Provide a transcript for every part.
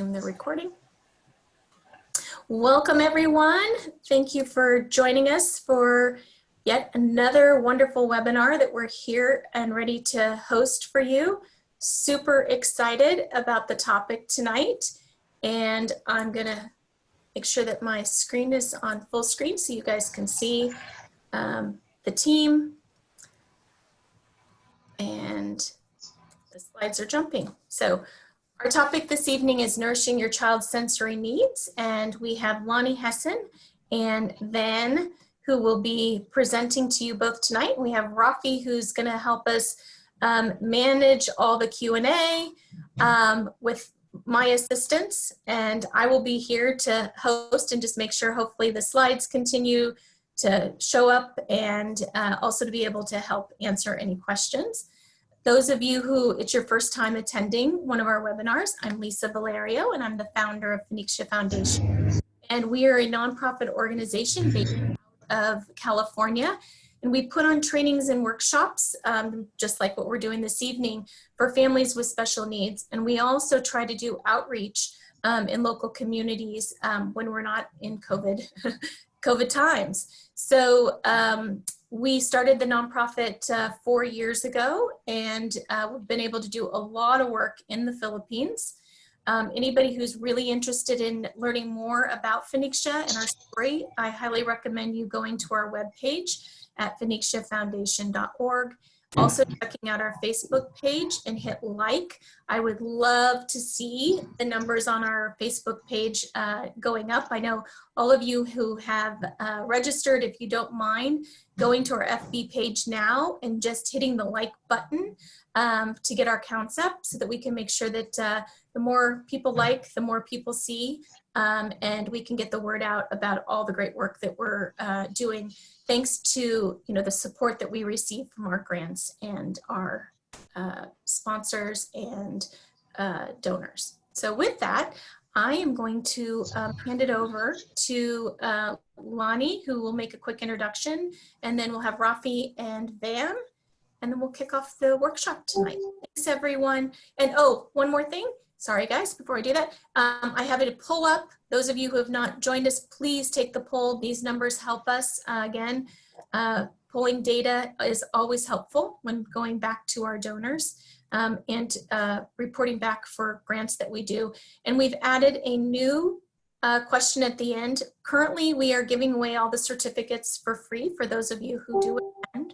resume the recording. Welcome everyone. Thank you for joining us for yet another wonderful webinar that we're here and ready to host for you. Super excited about the topic tonight, and I'm gonna make sure that my screen is on full screen so you guys can see the team, and the slides are jumping. So our topic this evening is nourishing your child's sensory needs, and we have Lonnie Hessen and Van who will be presenting to you both tonight. We have Rafi who's going to help us manage all the Q&A with my assistance, and I will be here to host and just make sure hopefully the slides continue to show up, and also to be able to help answer any questions. Those of you who it's your first time attending one of our webinars, I'm Lisa Valerio, and I'm the founder of Phoenicia Foundation. And we are a nonprofit organization based out of California. And we put on trainings and workshops, just like what we're doing this evening, for families with special needs. And we also try to do outreach in local communities when we're not in COVID times. So we started the nonprofit 4 years ago, and we've been able to do a lot of work in the Philippines. Anybody who's really interested in learning more about Phoenicia and our story, I highly recommend you going to our webpage at phoeniciafoundation.org. Also checking out our Facebook page and hit like. I would love to see the numbers on our Facebook page going up. I know all of you who have registered, if you don't mind, going to our FB page now and just hitting the like button to get our counts up so that we can make sure that the more people like, the more people see, and we can get the word out about all the great work that we're doing, thanks to the support that we receive from our grants and our sponsors and donors. So with that, I am going to hand it over to Lonnie, who will make a quick introduction, and then we'll have Rafi and Van, and then we'll kick off the workshop tonight. Thanks everyone. And oh, one more thing. Sorry guys, before I do that, I have it to pull up. Those of you who have not joined us, please take the poll. These numbers help us. Again, polling data is always helpful when going back to our donors and reporting back for grants that we do. And we've added a new question at the end. Currently, we are giving away all the certificates for free for those of you who do attend.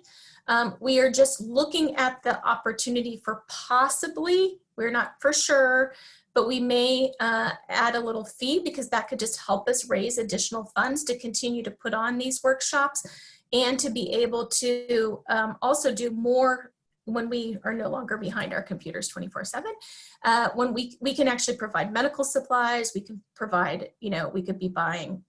We are just looking at the opportunity for possibly, we're not for sure, but we may add a little fee, because that could just help us raise additional funds to continue to put on these workshops and to be able to also do more when we are no longer behind our computers 24/7. When we can actually provide medical supplies, we can provide, we could be buying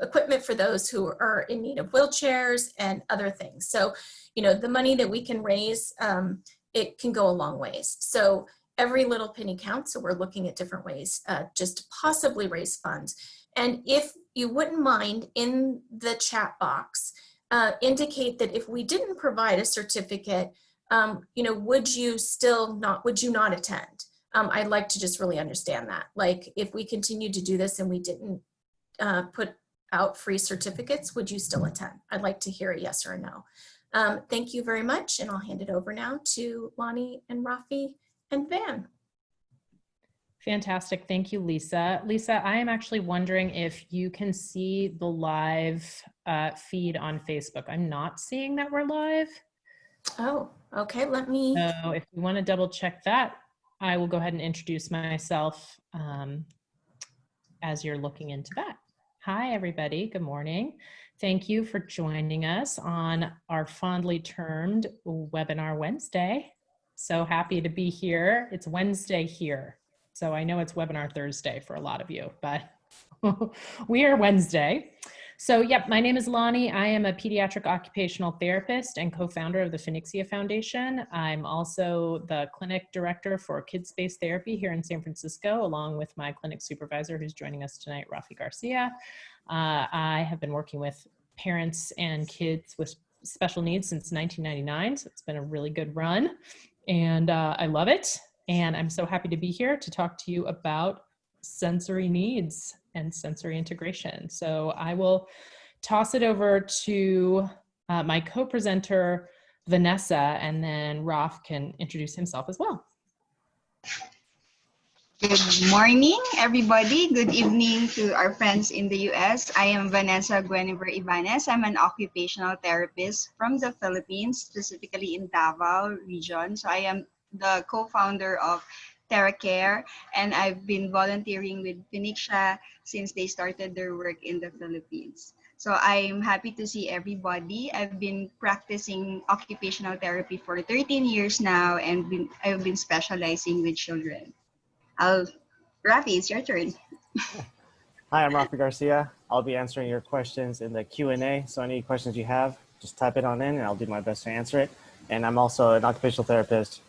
equipment for those who are in need of wheelchairs and other things. So, the money that we can raise, it can go a long ways. So every little penny counts. So we're looking at different ways just to possibly raise funds. And if you wouldn't mind, in the chat box, indicate that if we didn't provide a certificate, would you not attend? I'd like to just really understand that. Like, if we continue to do this and we didn't put out free certificates, would you still attend? I'd like to hear a yes or a no. Thank you very much, and I'll hand it over now to Lonnie and Rafi and Van. Fantastic. Thank you, Lisa. Lisa, I am actually wondering if you can see the live feed on Facebook. I'm not seeing that we're live. Oh, okay. Let me. So if you want to double check that, I will go ahead and introduce myself as you're looking into that. Hi, everybody. Good morning. Thank you for joining us on our fondly termed Webinar Wednesday. So happy to be here. It's Wednesday here. So I know it's Webinar Thursday for a lot of you, but we are Wednesday. So yep, my name is Lonnie. I am a pediatric occupational therapist and co-founder of the Phoenicia Foundation. I'm also the clinic director for kids-based therapy here in San Francisco, along with my clinic supervisor who's joining us tonight, Rafi Garcia. I have been working with parents and kids with special needs since 1999, so it's been a really good run, and I love it. And I'm so happy to be here to talk to you about sensory needs and sensory integration. So I will toss it over to my co-presenter, Vanessa, and then Ralph can introduce himself as well. Good morning, everybody. Good evening to our friends in the US. I am Vanessa Gueniver Ibanez. I'm an occupational therapist from the Philippines, specifically in Davao region. So I am the co-founder of TerraCare, and I've been volunteering with Phoenicia since they started their work in the Philippines. So I'm happy to see everybody. I've been practicing occupational therapy for 13 years now, and I've been specializing with children. Rafi, it's your turn. Hi, I'm Rafi Garcia. I'll be answering your questions in the Q&A. So any questions you have, just type it on in and I'll do my best to answer it. And I'm also an occupational therapist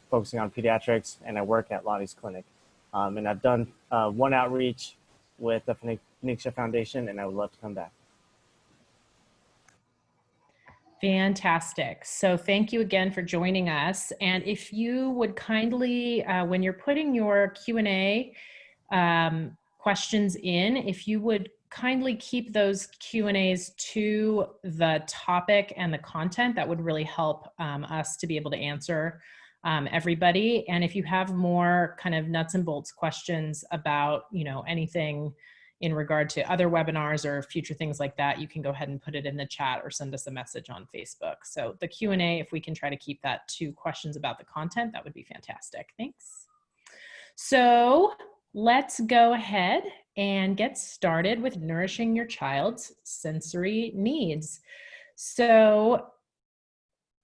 focusing on pediatrics, and I work at Lottie's Clinic. And I've done one outreach with the Phoenicia Foundation, and I would love to come back. Fantastic. So thank you again for joining us. And if you would kindly, when you're putting your Q&A questions in, if you would kindly keep those Q&As to the topic and the content, that would really help us to be able to answer everybody. And if you have more kind of nuts and bolts questions about, you know, anything in regard to other webinars or future things like that, you can go ahead and put it in the chat or send us a message on Facebook. So the Q&A, if we can try to keep that to questions about the content, that would be fantastic. Thanks. So let's go ahead and get started with nourishing your child's sensory needs. So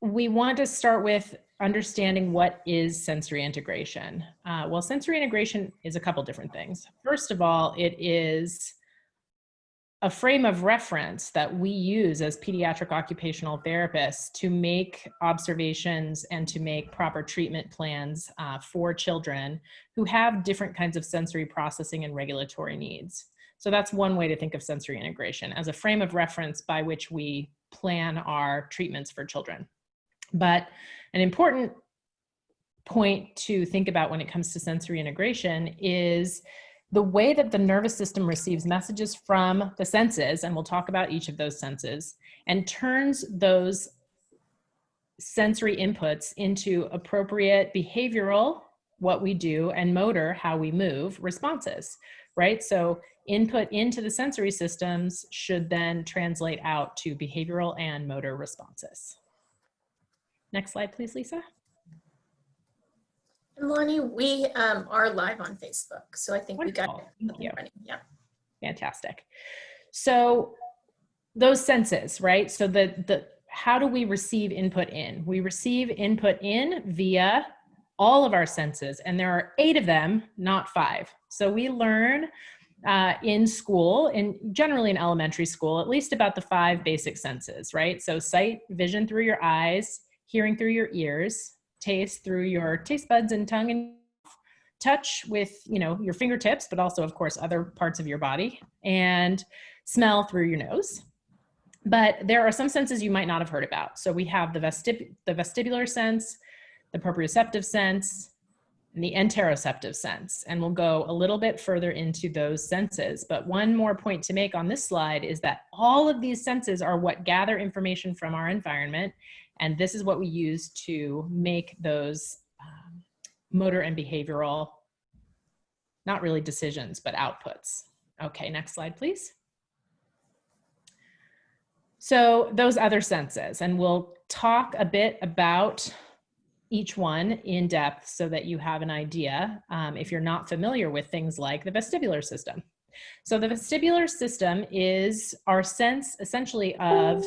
we want to start with understanding what is sensory integration. Well, sensory integration is a couple different things. First of all, it is a frame of reference that we use as pediatric occupational therapists to make observations and to make proper treatment plans for children who have different kinds of sensory processing and regulatory needs. So that's one way to think of sensory integration, as a frame of reference by which we plan our treatments for children. But an important point to think about when it comes to sensory integration is the way that the nervous system receives messages from the senses, and we'll talk about each of those senses, and turns those sensory inputs into appropriate behavioral, what we do, and motor, how we move, responses, right? So input into the sensory systems should then translate out to behavioral and motor responses. Next slide, please, Lisa. And Lonnie, we are live on Facebook, so I think Wonderful. we got it. Thank you. Running. Yeah. Fantastic. So those senses, right? So how do we receive input in? We receive input in via all of our senses, and there are 8 of them, not 5. So we learn in school, and generally in elementary school, at least about the 5 basic senses, right? So sight, vision through your eyes, hearing through your ears, taste through your taste buds and tongue, and touch with, you know, your fingertips, but also of course other parts of your body, and smell through your nose. But there are some senses you might not have heard about. So we have the vestibular sense, the proprioceptive sense, and the interoceptive sense. And we'll go a little bit further into those senses. But one more point to make on this slide is that all of these senses are what gather information from our environment. And this is what we use to make those motor and behavioral, not really decisions, but outputs. Okay, next slide, please. So those other senses, and we'll talk a bit about each one in depth so that you have an idea if you're not familiar with things like the vestibular system. So the vestibular system is our sense essentially of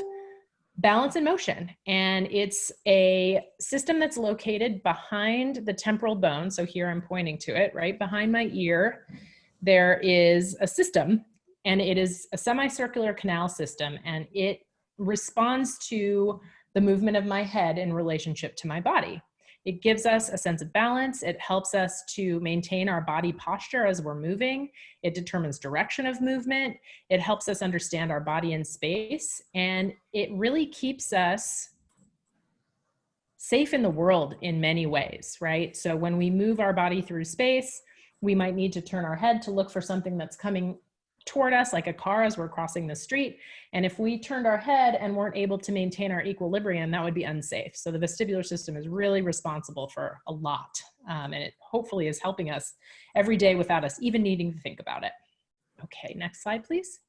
balance and motion, and it's a system that's located behind the temporal bone. So here I'm pointing to it, right behind my ear. There is a system, and it is a semicircular canal system, and it responds to the movement of my head in relationship to my body. It gives us a sense of balance. It helps us to maintain our body posture as we're moving. It determines direction of movement. It helps us understand our body in space. And it really keeps us safe in the world in many ways, right? So when we move our body through space, We might need to turn our head to look for something that's coming toward us, like a car as we're crossing the street. And if we turned our head and weren't able to maintain our equilibrium, that would be unsafe. So the vestibular system is really responsible for a lot. And it hopefully is helping us every day without us even needing to think about it. Okay, next slide, please.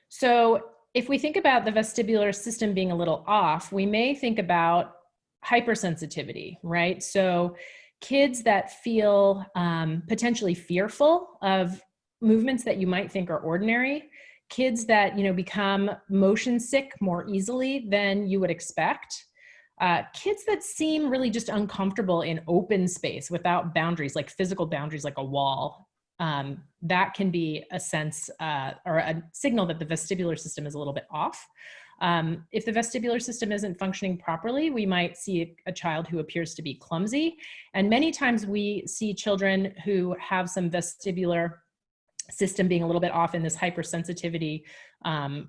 So if we think about the vestibular system being a little off, we may think about hypersensitivity, right? So kids that feel potentially fearful of movements that you might think are ordinary, kids that, you know, become motion sick more easily than you would expect, kids that seem really just uncomfortable in open space without boundaries, like physical boundaries, like a wall. That can be a sense or a signal that the vestibular system is a little bit off. If the vestibular system isn't functioning properly, we might see a child who appears to be clumsy. And many times we see children who have some vestibular system being a little bit off in this hypersensitivity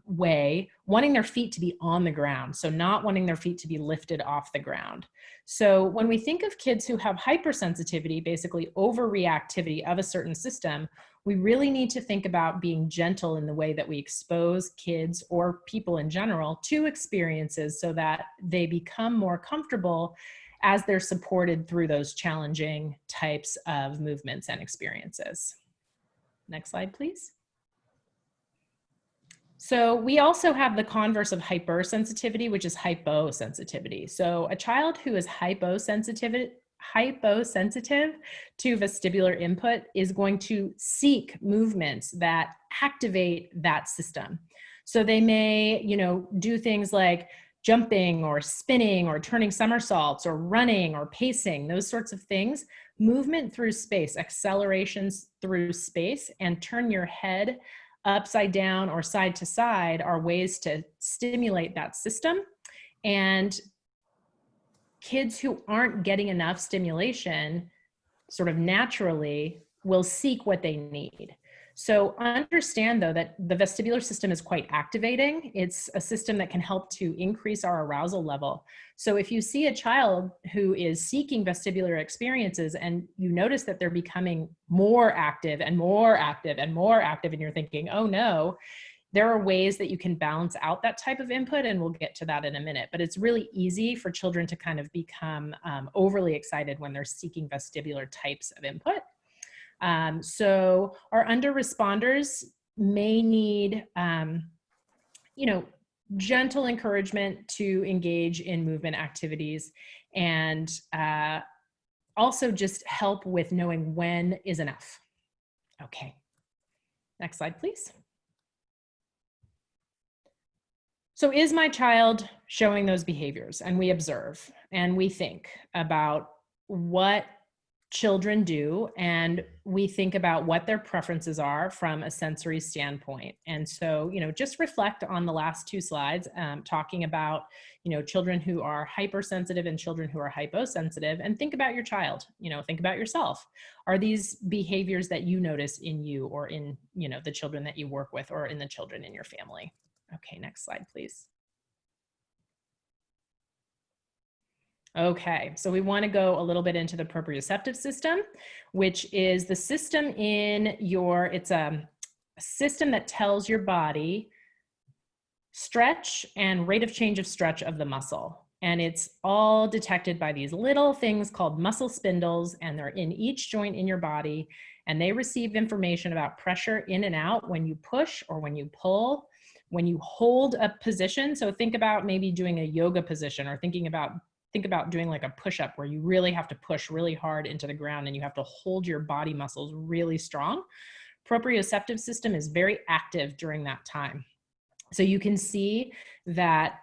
way, wanting their feet to be on the ground. So not wanting their feet to be lifted off the ground. So when we think of kids who have hypersensitivity, basically overreactivity of a certain system, we really need to think about being gentle in the way that we expose kids or people in general to experiences so that they become more comfortable as they're supported through those challenging types of movements and experiences. Next slide, please. So we also have the converse of hypersensitivity, which is hyposensitivity. So a child who is hyposensitive to vestibular input is going to seek movements that activate that system. So they may, you know, do things like jumping or spinning or turning somersaults or running or pacing, those sorts of things. Movement through space, accelerations through space, and turn your head upside down or side to side are ways to stimulate that system. And kids who aren't getting enough stimulation sort of naturally will seek what they need. So understand though that the vestibular system is quite activating. It's a system that can help to increase our arousal level. So if you see a child who is seeking vestibular experiences and you notice that they're becoming more active and more active and more active, and you're thinking, oh no, there are ways that you can balance out that type of input, and we'll get to that in a minute. But it's really easy for children to kind of become overly excited when they're seeking vestibular types of input. So our under responders may need, you know, gentle encouragement to engage in movement activities, and also just help with knowing when is enough. Okay, next slide, please. So is my child showing those behaviors? And we observe and we think about what children do, and we think about what their preferences are from a sensory standpoint. And so, you know, just reflect on the last two slides, talking about, you know, children who are hypersensitive and children who are hyposensitive, and think about your child, you know, think about yourself. Are these behaviors that you notice in you or in, you know, the children that you work with or in the children in your family? Okay, next slide, please. Okay, so we want to go a little bit into the proprioceptive system, which is the system in your, it's a system that tells your body stretch and rate of change of stretch of the muscle. And it's all detected by these little things called muscle spindles, and they're in each joint in your body, and they receive information about pressure in and out when you push or when you pull, when you hold a position. So think about maybe doing a yoga position, or think about doing like a push-up where you really have to push really hard into the ground and you have to hold your body muscles really strong. Proprioceptive system is very active during that time. So you can see that,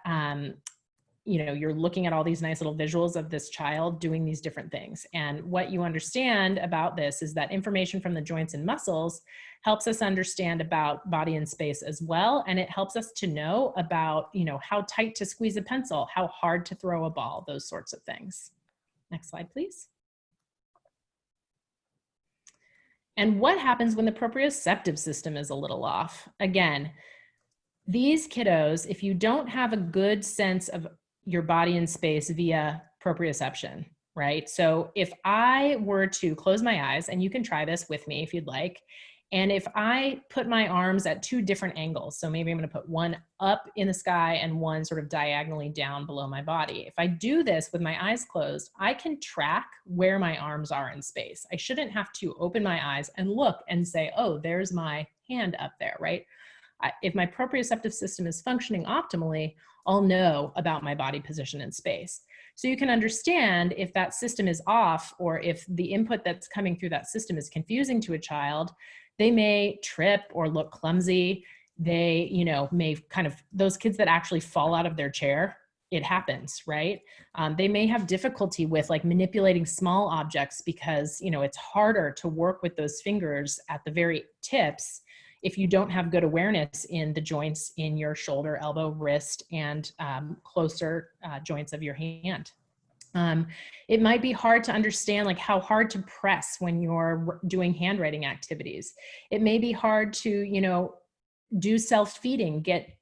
you know, you're looking at all these nice little visuals of this child doing these different things. And what you understand about this is that information from the joints and muscles helps us understand about body and space as well. And it helps us to know about, you know, how tight to squeeze a pencil, how hard to throw a ball, those sorts of things. Next slide, please. And what happens when the proprioceptive system is a little off? Again, these kiddos, if you don't have a good sense of your body and space via proprioception, right? So if I were to close my eyes, and you can try this with me if you'd like, and if I put my arms at two different angles, so maybe I'm going to put one up in the sky and one sort of diagonally down below my body. If I do this with my eyes closed, I can track where my arms are in space. I shouldn't have to open my eyes and look and say, oh, there's my hand up there, right? If my proprioceptive system is functioning optimally, I'll know about my body position in space. So you can understand if that system is off, or if the input that's coming through that system is confusing to a child, they may trip or look clumsy. They, may kind of, those kids that actually fall out of their chair, it happens, right? They may have difficulty with like manipulating small objects because, it's harder to work with those fingers at the very tips if you don't have good awareness in the joints in your shoulder, elbow, wrist, and closer joints of your hand. It might be hard to understand like how hard to press when you're doing handwriting activities. It may be hard to, do self-feeding, get,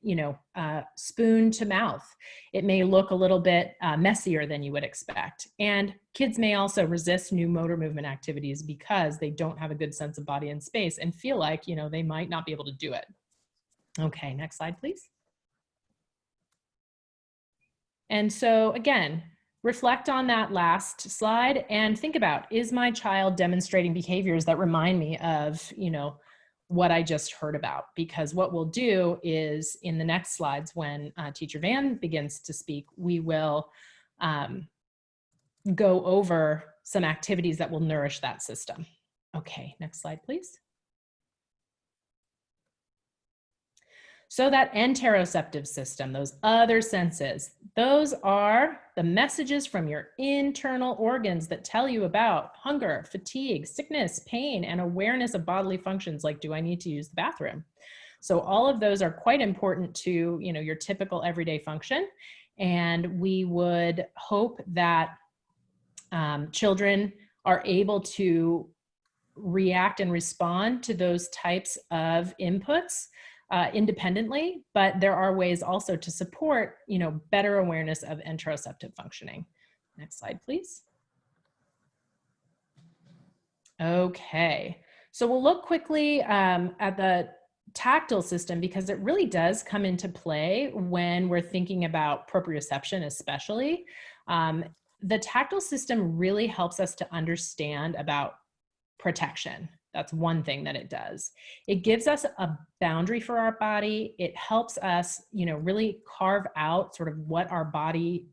spoon to mouth. It may look a little bit messier than you would expect. And kids may also resist new motor movement activities because they don't have a good sense of body and space and feel like, they might not be able to do it. Okay, next slide, please. And so again, reflect on that last slide and think about, is my child demonstrating behaviors that remind me of, what I just heard about? Because what we'll do is in the next slides, when Teacher Van begins to speak, we will go over some activities that will nourish that system. Okay, next slide, please. So that interoceptive system, those other senses, those are the messages from your internal organs that tell you about hunger, fatigue, sickness, pain, and awareness of bodily functions like, do I need to use the bathroom? So all of those are quite important to, your typical everyday function. And we would hope that children are able to react and respond to those types of inputs independently, but there are ways also to support, better awareness of interoceptive functioning. Next slide, please. Okay, so we'll look quickly at the tactile system because it really does come into play when we're thinking about proprioception, especially. The tactile system really helps us to understand about protection. That's one thing that it does. It gives us a boundary for our body. It helps us, really carve out sort of what our body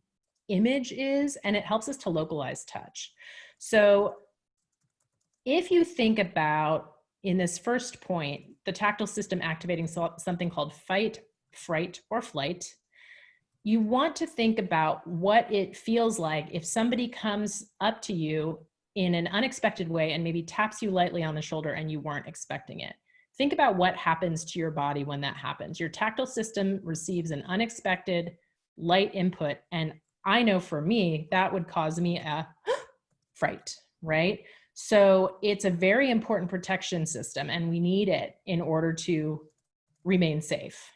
image is, and it helps us to localize touch. So if you think about, in this first point, the tactile system activating something called fight, fright, or flight, you want to think about what it feels like if somebody comes up to you in an unexpected way and maybe taps you lightly on the shoulder and you weren't expecting it. Think about what happens to your body when that happens. Your tactile system receives an unexpected light input, and I know for me, that would cause me a fright, right? So it's a very important protection system, and we need it in order to remain safe.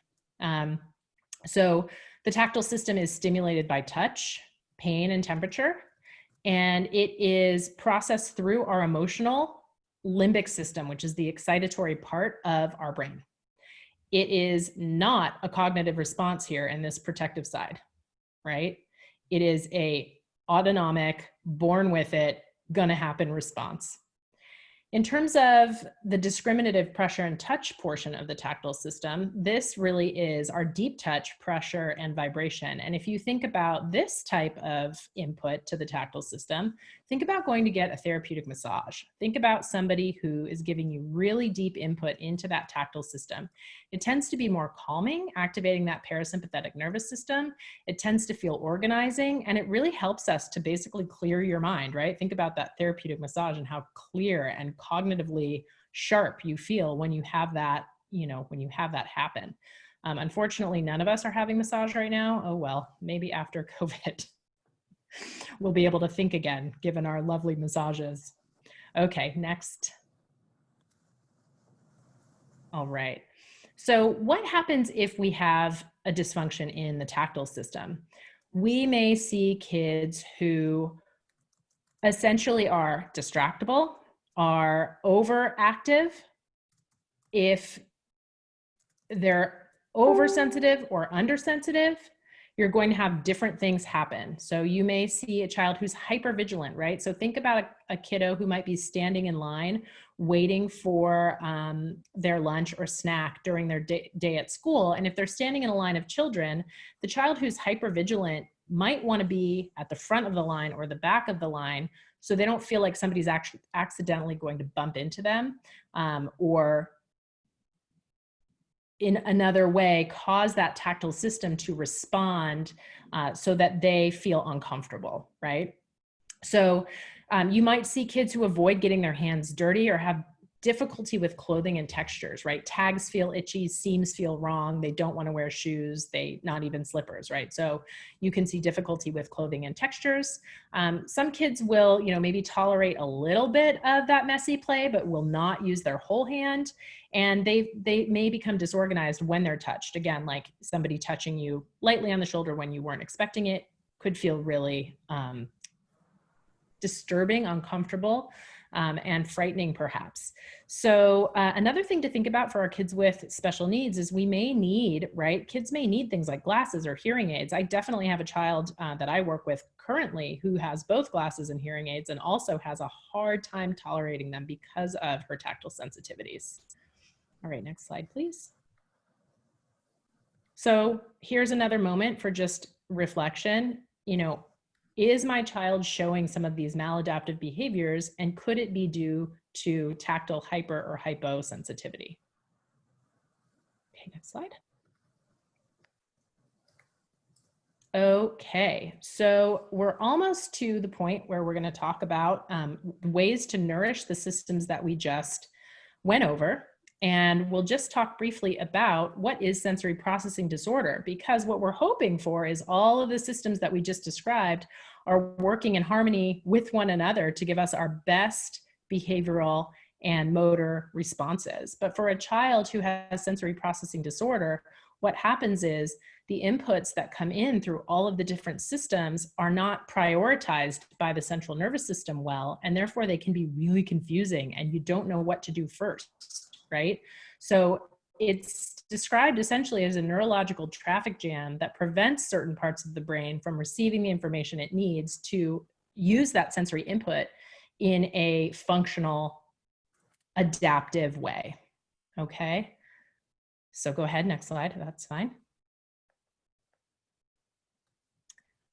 So the tactile system is stimulated by touch, pain, and temperature. And it is processed through our emotional limbic system, which is the excitatory part of our brain. It is not a cognitive response here in this protective side, right? It is a autonomic, born with it, gonna happen response. In terms of the discriminative pressure and touch portion of the tactile system, this really is our deep touch, pressure, and vibration. And if you think about this type of input to the tactile system, think about going to get a therapeutic massage. Think about somebody who is giving you really deep input into that tactile system. It tends to be more calming, activating that parasympathetic nervous system. It tends to feel organizing, and it really helps us to basically clear your mind, right? Think about that therapeutic massage and how clear and cognitively sharp you feel when you have that, when you have that happen. Unfortunately, none of us are having massage right now. Oh, well, maybe after COVID, we'll be able to think again, given our lovely massages. Okay, next. All right. So what happens if we have a dysfunction in the tactile system? We may see kids who essentially are distractible, are overactive. If they're oversensitive or undersensitive, you're going to have different things happen. So you may see a child who's hypervigilant, right? So think about a kiddo who might be standing in line waiting for their lunch or snack during their day at school. And if they're standing in a line of children, the child who's hypervigilant might want to be at the front of the line or the back of the line, so they don't feel like somebody's actually accidentally going to bump into them, or in another way cause that tactile system to respond so that they feel uncomfortable, right? So you might see kids who avoid getting their hands dirty or have difficulty with clothing and textures, right? Tags feel itchy, seams feel wrong, they don't want to wear shoes, not even slippers, right? So you can see difficulty with clothing and textures. Some kids will, maybe tolerate a little bit of that messy play, but will not use their whole hand. And they may become disorganized when they're touched. Again, like somebody touching you lightly on the shoulder when you weren't expecting it could feel really disturbing, uncomfortable, and frightening perhaps. So another thing to think about for our kids with special needs is we may need, right? Kids may need things like glasses or hearing aids. I definitely have a child that I work with currently who has both glasses and hearing aids and also has a hard time tolerating them because of her tactile sensitivities. All right, next slide, please. So here's another moment for just reflection. Is my child showing some of these maladaptive behaviors, and could it be due to tactile hyper or hyposensitivity? Okay, next slide. Okay, so we're almost to the point where we're going to talk about ways to nourish the systems that we just went over. And we'll just talk briefly about what is sensory processing disorder, because what we're hoping for is all of the systems that we just described are working in harmony with one another to give us our best behavioral and motor responses. But for a child who has sensory processing disorder, what happens is the inputs that come in through all of the different systems are not prioritized by the central nervous system well, and therefore they can be really confusing and you don't know what to do first, right? So it's described essentially as a neurological traffic jam that prevents certain parts of the brain from receiving the information it needs to use that sensory input in a functional, adaptive way. Okay, so go ahead, next slide, that's fine.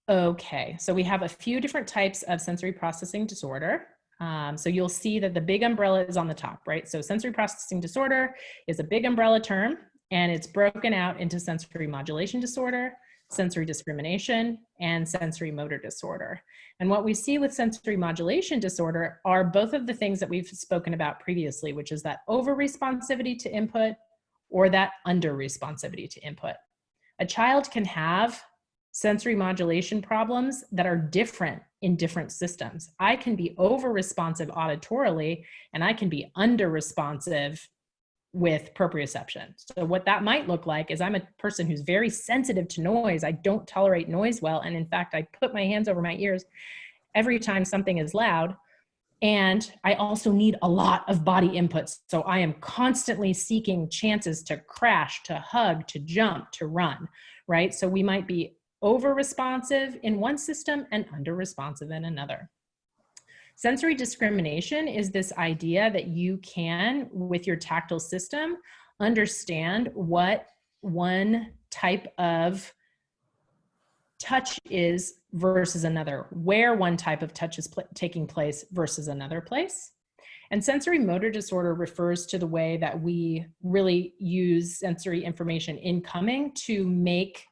Okay, so we have a few different types of sensory processing disorder. So you'll see that the big umbrella is on the top, right? So sensory processing disorder is a big umbrella term, and it's broken out into sensory modulation disorder, sensory discrimination, and sensory motor disorder. And what we see with sensory modulation disorder are both of the things that we've spoken about previously, which is that over-responsivity to input or that under-responsivity to input. A child can have sensory modulation problems that are different in different systems. I can be over-responsive auditorily, and I can be under-responsive with proprioception. So what that might look like is I'm a person who's very sensitive to noise. I don't tolerate noise well. And in fact, I put my hands over my ears every time something is loud. And I also need a lot of body inputs. So I am constantly seeking chances to crash, to hug, to jump, to run, right? So we might be over-responsive in one system and under-responsive in another. Sensory discrimination is this idea that you can, with your tactile system, understand what one type of touch is versus another, where one type of touch is taking place versus another place. And sensory motor disorder refers to the way that we really use sensory information incoming to make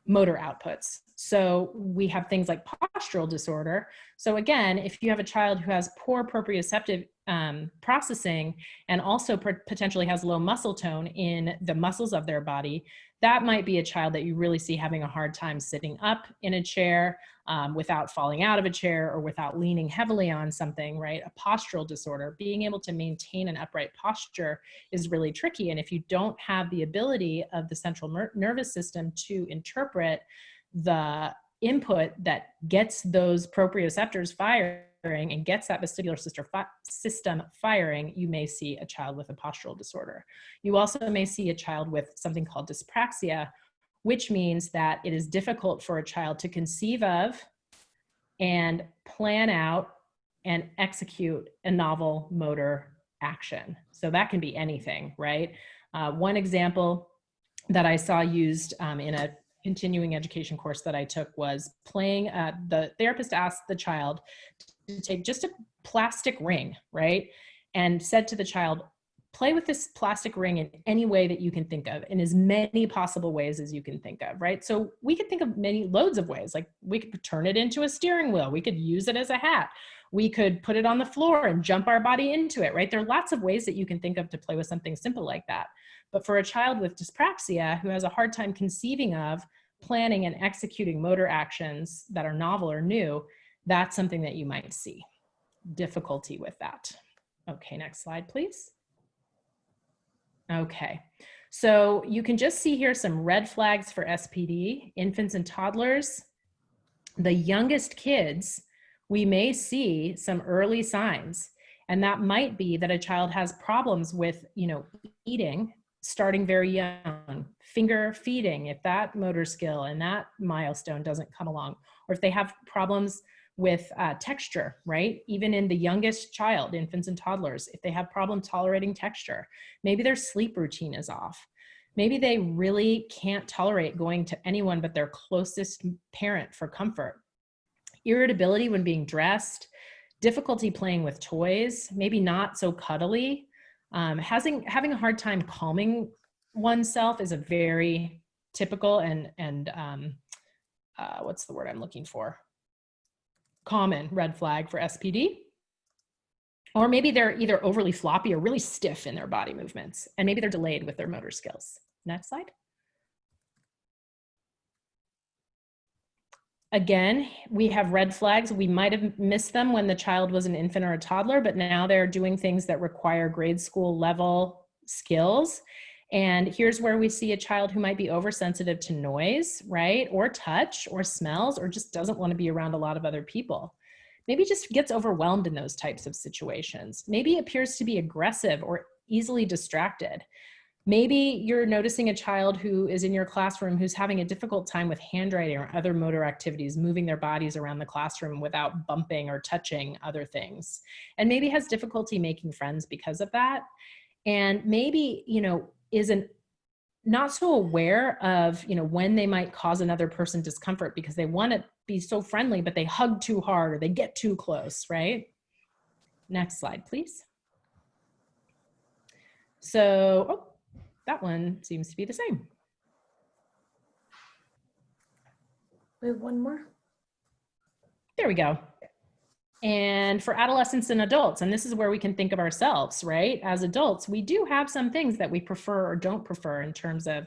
motor outputs. So we have things like postural disorder. So again, if you have a child who has poor proprioceptive processing and also potentially has low muscle tone in the muscles of their body, that might be a child that you really see having a hard time sitting up in a chair without falling out of a chair or without leaning heavily on something, right? A postural disorder, being able to maintain an upright posture is really tricky. And if you don't have the ability of the central nervous system to interpret the input that gets those proprioceptors fired and gets that vestibular system firing, you may see a child with a postural disorder. You also may see a child with something called dyspraxia, which means that it is difficult for a child to conceive of and plan out and execute a novel motor action. So that can be anything, right? One example that I saw used in a continuing education course that I took was playing, the therapist asked the child to take just a plastic ring, right? And said to the child, play with this plastic ring in any way that you can think of, in as many possible ways as you can think of, right? So we could think of loads of ways. Like we could turn it into a steering wheel. We could use it as a hat. We could put it on the floor and jump our body into it, right? There are lots of ways that you can think of to play with something simple like that. But for a child with dyspraxia who has a hard time conceiving of, planning and executing motor actions that are novel or new, that's something that you might see difficulty with that. Okay, next slide, please. Okay, so you can just see here some red flags for SPD. Infants and toddlers, the youngest kids, we may see some early signs, and that might be that a child has problems with, eating starting very young, finger feeding, if that motor skill and that milestone doesn't come along, or if they have problems with texture, right? Even in the youngest child, infants and toddlers, if they have problem tolerating texture, maybe their sleep routine is off. Maybe they really can't tolerate going to anyone but their closest parent for comfort. Irritability when being dressed, difficulty playing with toys, maybe not so cuddly. Having a hard time calming oneself is a very typical and what's the word I'm looking for? Common red flag for SPD. Or maybe they're either overly floppy or really stiff in their body movements, and maybe they're delayed with their motor skills. Next slide. Again, we have red flags. We might have missed them when the child was an infant or a toddler, but now they're doing things that require grade school level skills. And here's where we see a child who might be oversensitive to noise, right? Or touch or smells, or just doesn't want to be around a lot of other people. Maybe just gets overwhelmed in those types of situations. Maybe appears to be aggressive or easily distracted. Maybe you're noticing a child who is in your classroom who's having a difficult time with handwriting or other motor activities, moving their bodies around the classroom without bumping or touching other things. And maybe has difficulty making friends because of that. And maybe, isn't not so aware of, when they might cause another person discomfort because they want to be so friendly, but they hug too hard or they get too close, right? Next slide, please. So, that one seems to be the same. We have one more. There we go. And for adolescents and adults, and this is where we can think of ourselves, right? As adults, we do have some things that we prefer or don't prefer in terms of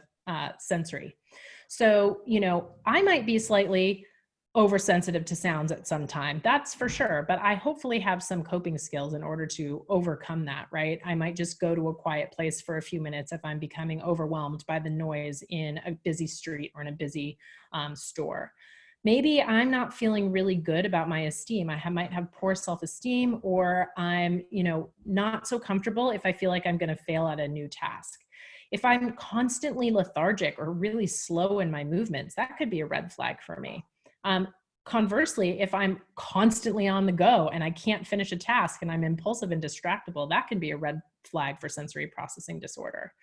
sensory. So, I might be slightly oversensitive to sounds at some time, that's for sure, but I hopefully have some coping skills in order to overcome that, right? I might just go to a quiet place for a few minutes if I'm becoming overwhelmed by the noise in a busy street or in a busy store. Maybe I'm not feeling really good about my esteem. I might have poor self-esteem, or I'm, not so comfortable if I feel like I'm going to fail at a new task. If I'm constantly lethargic or really slow in my movements, that could be a red flag for me. Conversely, if I'm constantly on the go and I can't finish a task and I'm impulsive and distractible, that can be a red flag for sensory processing disorder.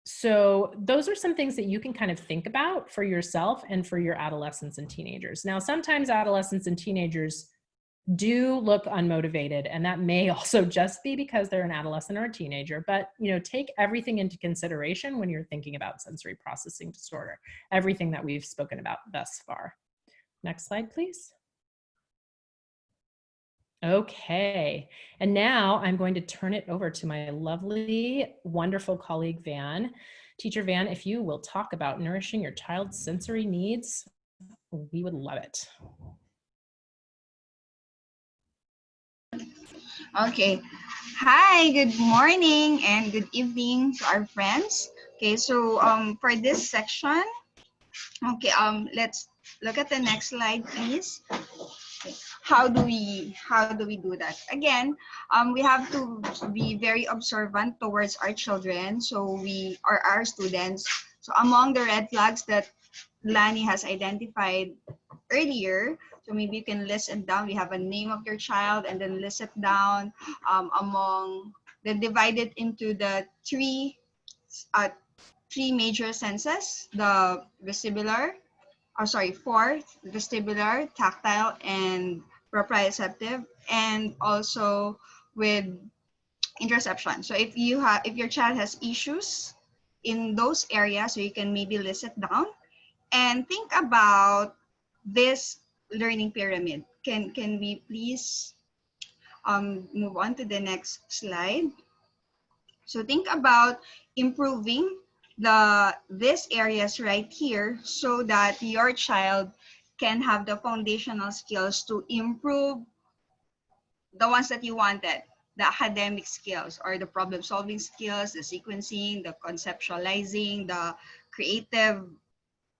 So those are some things that you can kind of think about for yourself and for your adolescents and teenagers. Now, sometimes adolescents and teenagers do look unmotivated, and that may also just be because they're an adolescent or a teenager, but take everything into consideration when you're thinking about sensory processing disorder, everything that we've spoken about thus far. Next slide, please. Okay, and now I'm going to turn it over to my lovely, wonderful colleague, Van. Teacher Van, if you will talk about nourishing your child's sensory needs, we would love it. Okay. Hi, good morning and good evening to our friends. Okay, so for this section, okay, let's look at the next slide, please. Okay. how do we do that? Again, we have to be very observant towards our children. So we are our students. So among the red flags that Lani has identified earlier, so maybe you can list it down. We have a name of your child and then list it down among then divide it into the three major senses: the vestibular, four: vestibular, tactile, and proprioceptive, and also with interception. So if your child has issues in those areas, so you can maybe list it down and think about this learning pyramid. Can we please move on to the next slide? So think about improving these areas right here so that your child can have the foundational skills to improve the ones that you wanted: the academic skills or the problem solving skills, the sequencing, the conceptualizing, the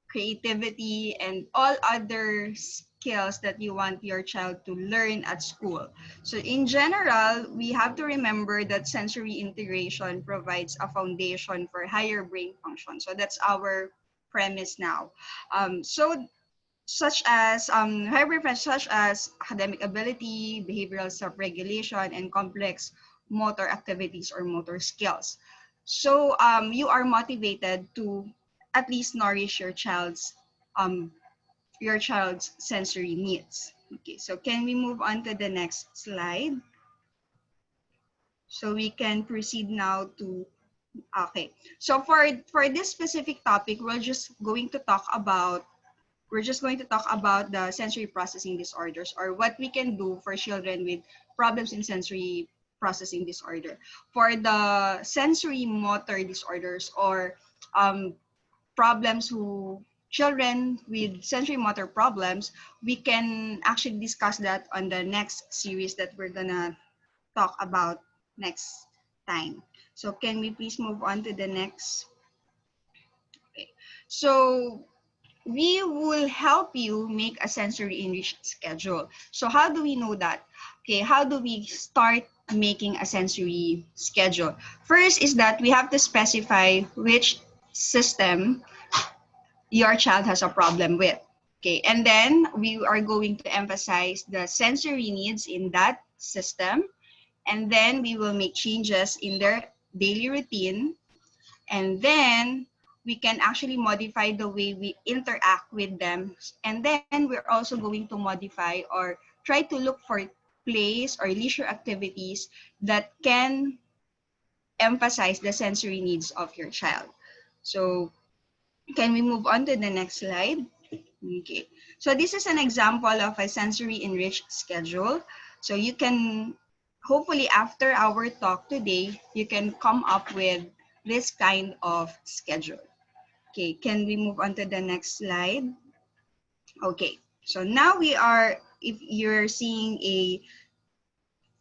creativity, and all other skills that you want your child to learn at school. So in general, we have to remember that sensory integration provides a foundation for higher brain function. So that's our premise now. Such as higher brain function, such as academic ability, behavioral self-regulation, and complex motor activities or motor skills. So you are motivated to at least nourish your child's sensory needs. Okay, so can we move on to the next slide? So we can proceed now to, okay. So for this specific topic, we're just going to talk about the sensory processing disorders, or what we can do for children with problems in sensory processing disorder. For the sensory motor disorders, or children with sensory motor problems, we can actually discuss that on the next series that we're gonna talk about next time. So can we please move on to the next? Okay. So we will help you make a sensory enriched schedule. So how do we know that? Okay, how do we start making a sensory schedule? First is that we have to specify which system your child has a problem with. Okay, and then we are going to emphasize the sensory needs in that system, and then we will make changes in their daily routine, and then we can actually modify the way we interact with them, and then we're also going to modify or try to look for plays or leisure activities that can emphasize the sensory needs of your child. So can we move on to the next slide? Okay, so this is an example of a sensory enriched schedule. So you can, hopefully after our talk today, you can come up with this kind of schedule. Okay, can we move on to the next slide? Okay, so now if you're seeing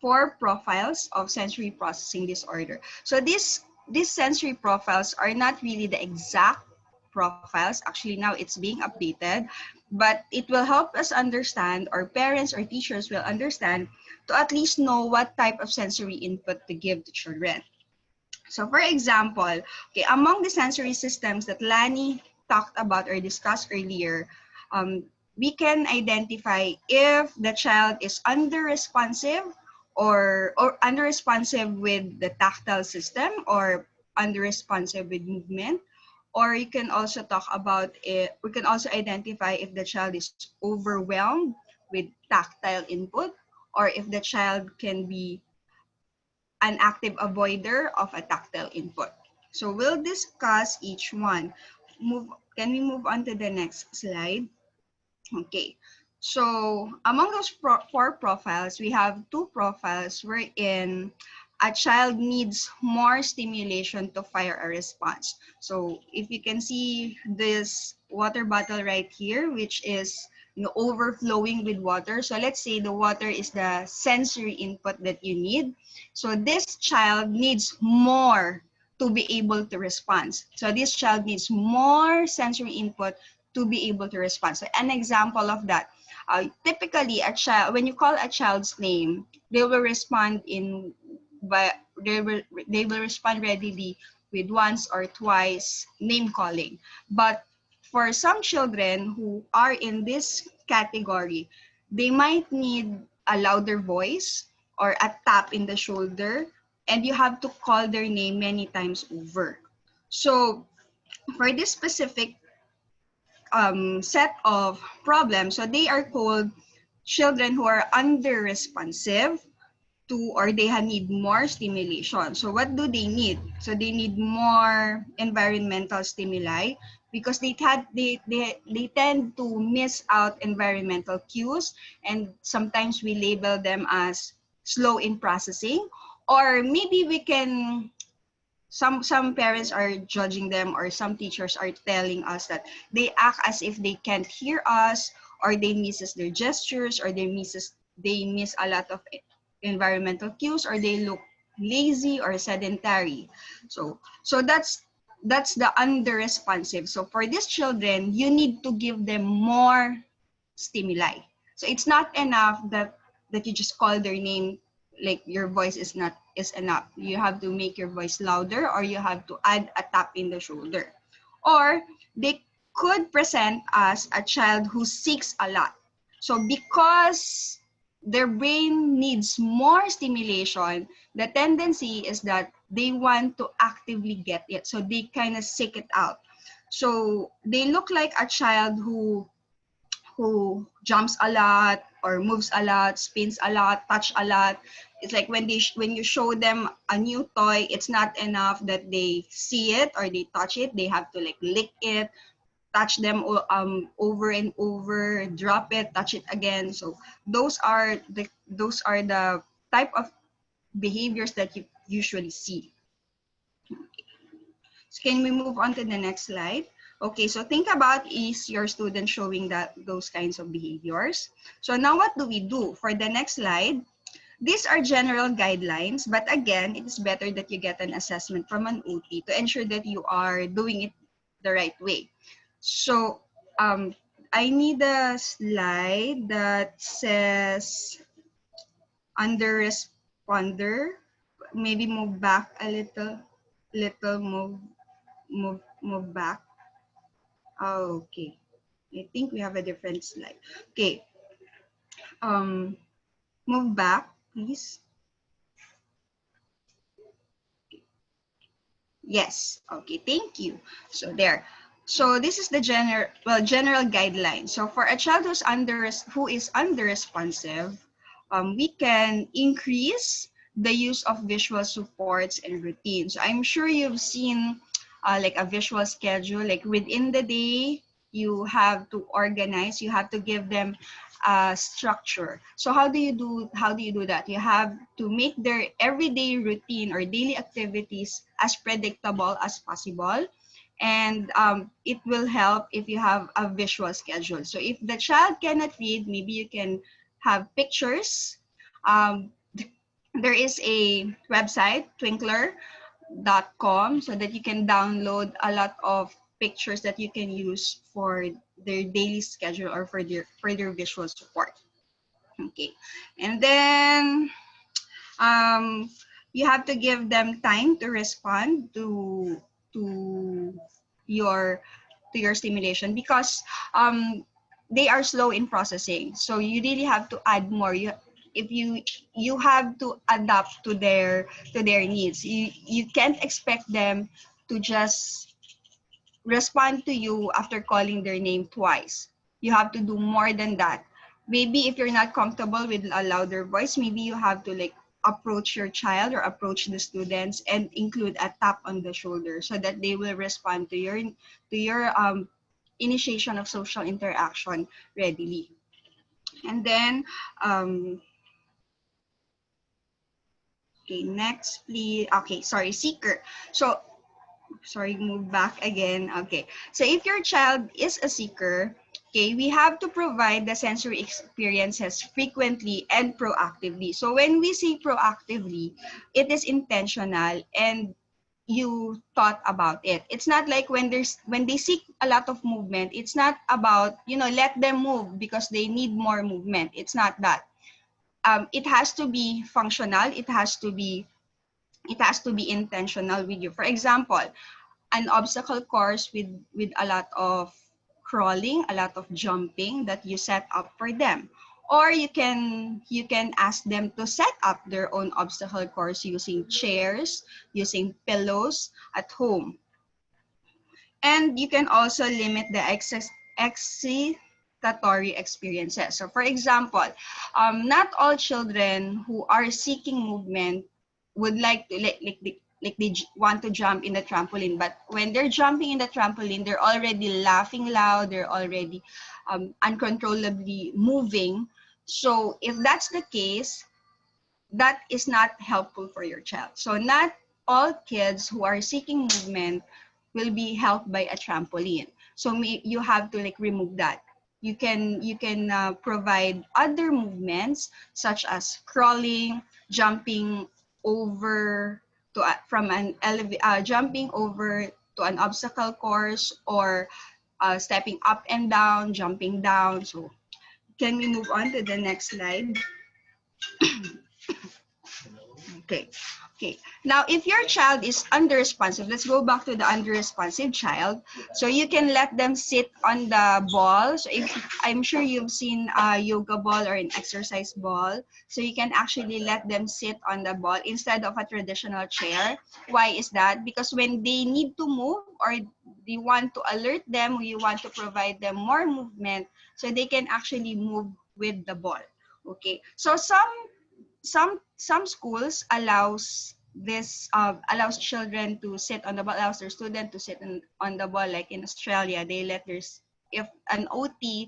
4 profiles of sensory processing disorder. So these sensory profiles are not really the exact profiles. Actually, now it's being updated, but it will help us understand, or parents or teachers will understand, to at least know what type of sensory input to give to children. So for example, okay, among the sensory systems that Lani talked about or discussed earlier, we can identify if the child is under-responsive or under-responsive with the tactile system, or under-responsive with movement. Or you can also talk about it, we can also identify if the child is overwhelmed with tactile input, or if the child can be an active avoider of a tactile input. So we'll discuss each one. Can we move on to the next slide? Okay, so among those 4 profiles, we have 2 profiles wherein a child needs more stimulation to fire a response. So if you can see this water bottle right here, which is overflowing with water. So let's say the water is the sensory input that you need. So this child needs more to be able to respond. So this child needs more sensory input to be able to respond. So an example of that, Typically, a child, when you call a child's name, they will respond in, but they will respond readily with once or twice name calling. But for some children who are in this category, they might need a louder voice or a tap in the shoulder, and you have to call their name many times over. So for this specific set of problems, so they are called children who are under responsive to, or they need more stimulation. So what do they need? So they need more environmental stimuli because they tend to miss out environmental cues, and sometimes we label them as slow in processing, or maybe we can, some parents are judging them, or some teachers are telling us that they act as if they can't hear us, or they misses their gestures, or they miss a lot of environmental cues, or they look lazy or sedentary. So that's the under responsive. So for these children, you need to give them more stimuli. So it's not enough that you just call their name, like your voice is enough. You have to make your voice louder, or you have to add a tap in the shoulder. Or they could present as a child who seeks a lot. So because their brain needs more stimulation, the tendency is that they want to actively get it. So they kind of seek it out. So they look like a child who jumps a lot, or moves a lot, spins a lot, touch a lot. It's like when when you show them a new toy, it's not enough that they see it or they touch it. They have to like lick it, touch them over and over, drop it, touch it again. So those are the type of behaviors that you usually see. So can we move on to the next slide? Okay, so think about, is your student showing those kinds of behaviors? So now what do we do? For the next slide, these are general guidelines, but again, it is better that you get an assessment from an OT to ensure that you are doing it the right way. So I need a slide that says under responder. Maybe move back a little, move back. Oh, okay. I think we have a different slide. Okay. Move back, please. Yes. Okay. Thank you. So there. So this is the general guideline. So for a child who is under responsive, we can increase the use of visual supports and routines. So I'm sure you've seen like a visual schedule, like within the day, you have to organize, you have to give them a structure. So how do you do that? You have to make their everyday routine or daily activities as predictable as possible. And it will help if you have a visual schedule. So if the child cannot read, maybe you can have pictures. There is a website, twinkler.com, so that you can download a lot of pictures that you can use for their daily schedule or for their visual support. Okay, and then you have to give them time to respond to your stimulation, because they are slow in processing. So you really have to add more. You have to adapt to their needs. You can't expect them to just respond to you after calling their name twice. You have to do more than that. Maybe if you're not comfortable with a louder voice, maybe you have to like approach your child or approach the students and include a tap on the shoulder so that they will respond to your initiation of social interaction readily. And then okay, next please. Okay, sorry, seeker. So sorry, move back again. Okay, so if your child is a seeker, okay, we have to provide the sensory experiences frequently and proactively. So when we say proactively, it is intentional, and you thought about it. It's not like when they seek a lot of movement, it's not about, let them move because they need more movement. It's not that. It has to be functional. It has to be intentional with you. For example, an obstacle course with a lot of crawling, a lot of jumping that you set up for them. Or you can ask them to set up their own obstacle course using chairs, using pillows at home. And you can also limit the excitatory experiences. So for example, not all children who are seeking movement would like to want to jump in the trampoline, but when they're jumping in the trampoline, they're already laughing loud, they're already uncontrollably moving. So if that's the case, that is not helpful for your child. So not all kids who are seeking movement will be helped by a trampoline. So you have to remove that. You can provide other movements such as crawling, jumping over jumping over to an obstacle course, or stepping up and down, jumping down. So can we move on to the next slide? Okay. Okay. Now, if your child is under-responsive, let's go back to the under-responsive child. So you can let them sit on the ball. So I'm sure you've seen a yoga ball or an exercise ball. So you can actually let them sit on the ball instead of a traditional chair. Why is that? Because when they need to move, or you want to alert them, or you want to provide them more movement, so they can actually move with the ball. Okay. So some schools allows children to sit on the ball, allows their student to sit on the ball. Like in Australia, they let if an OT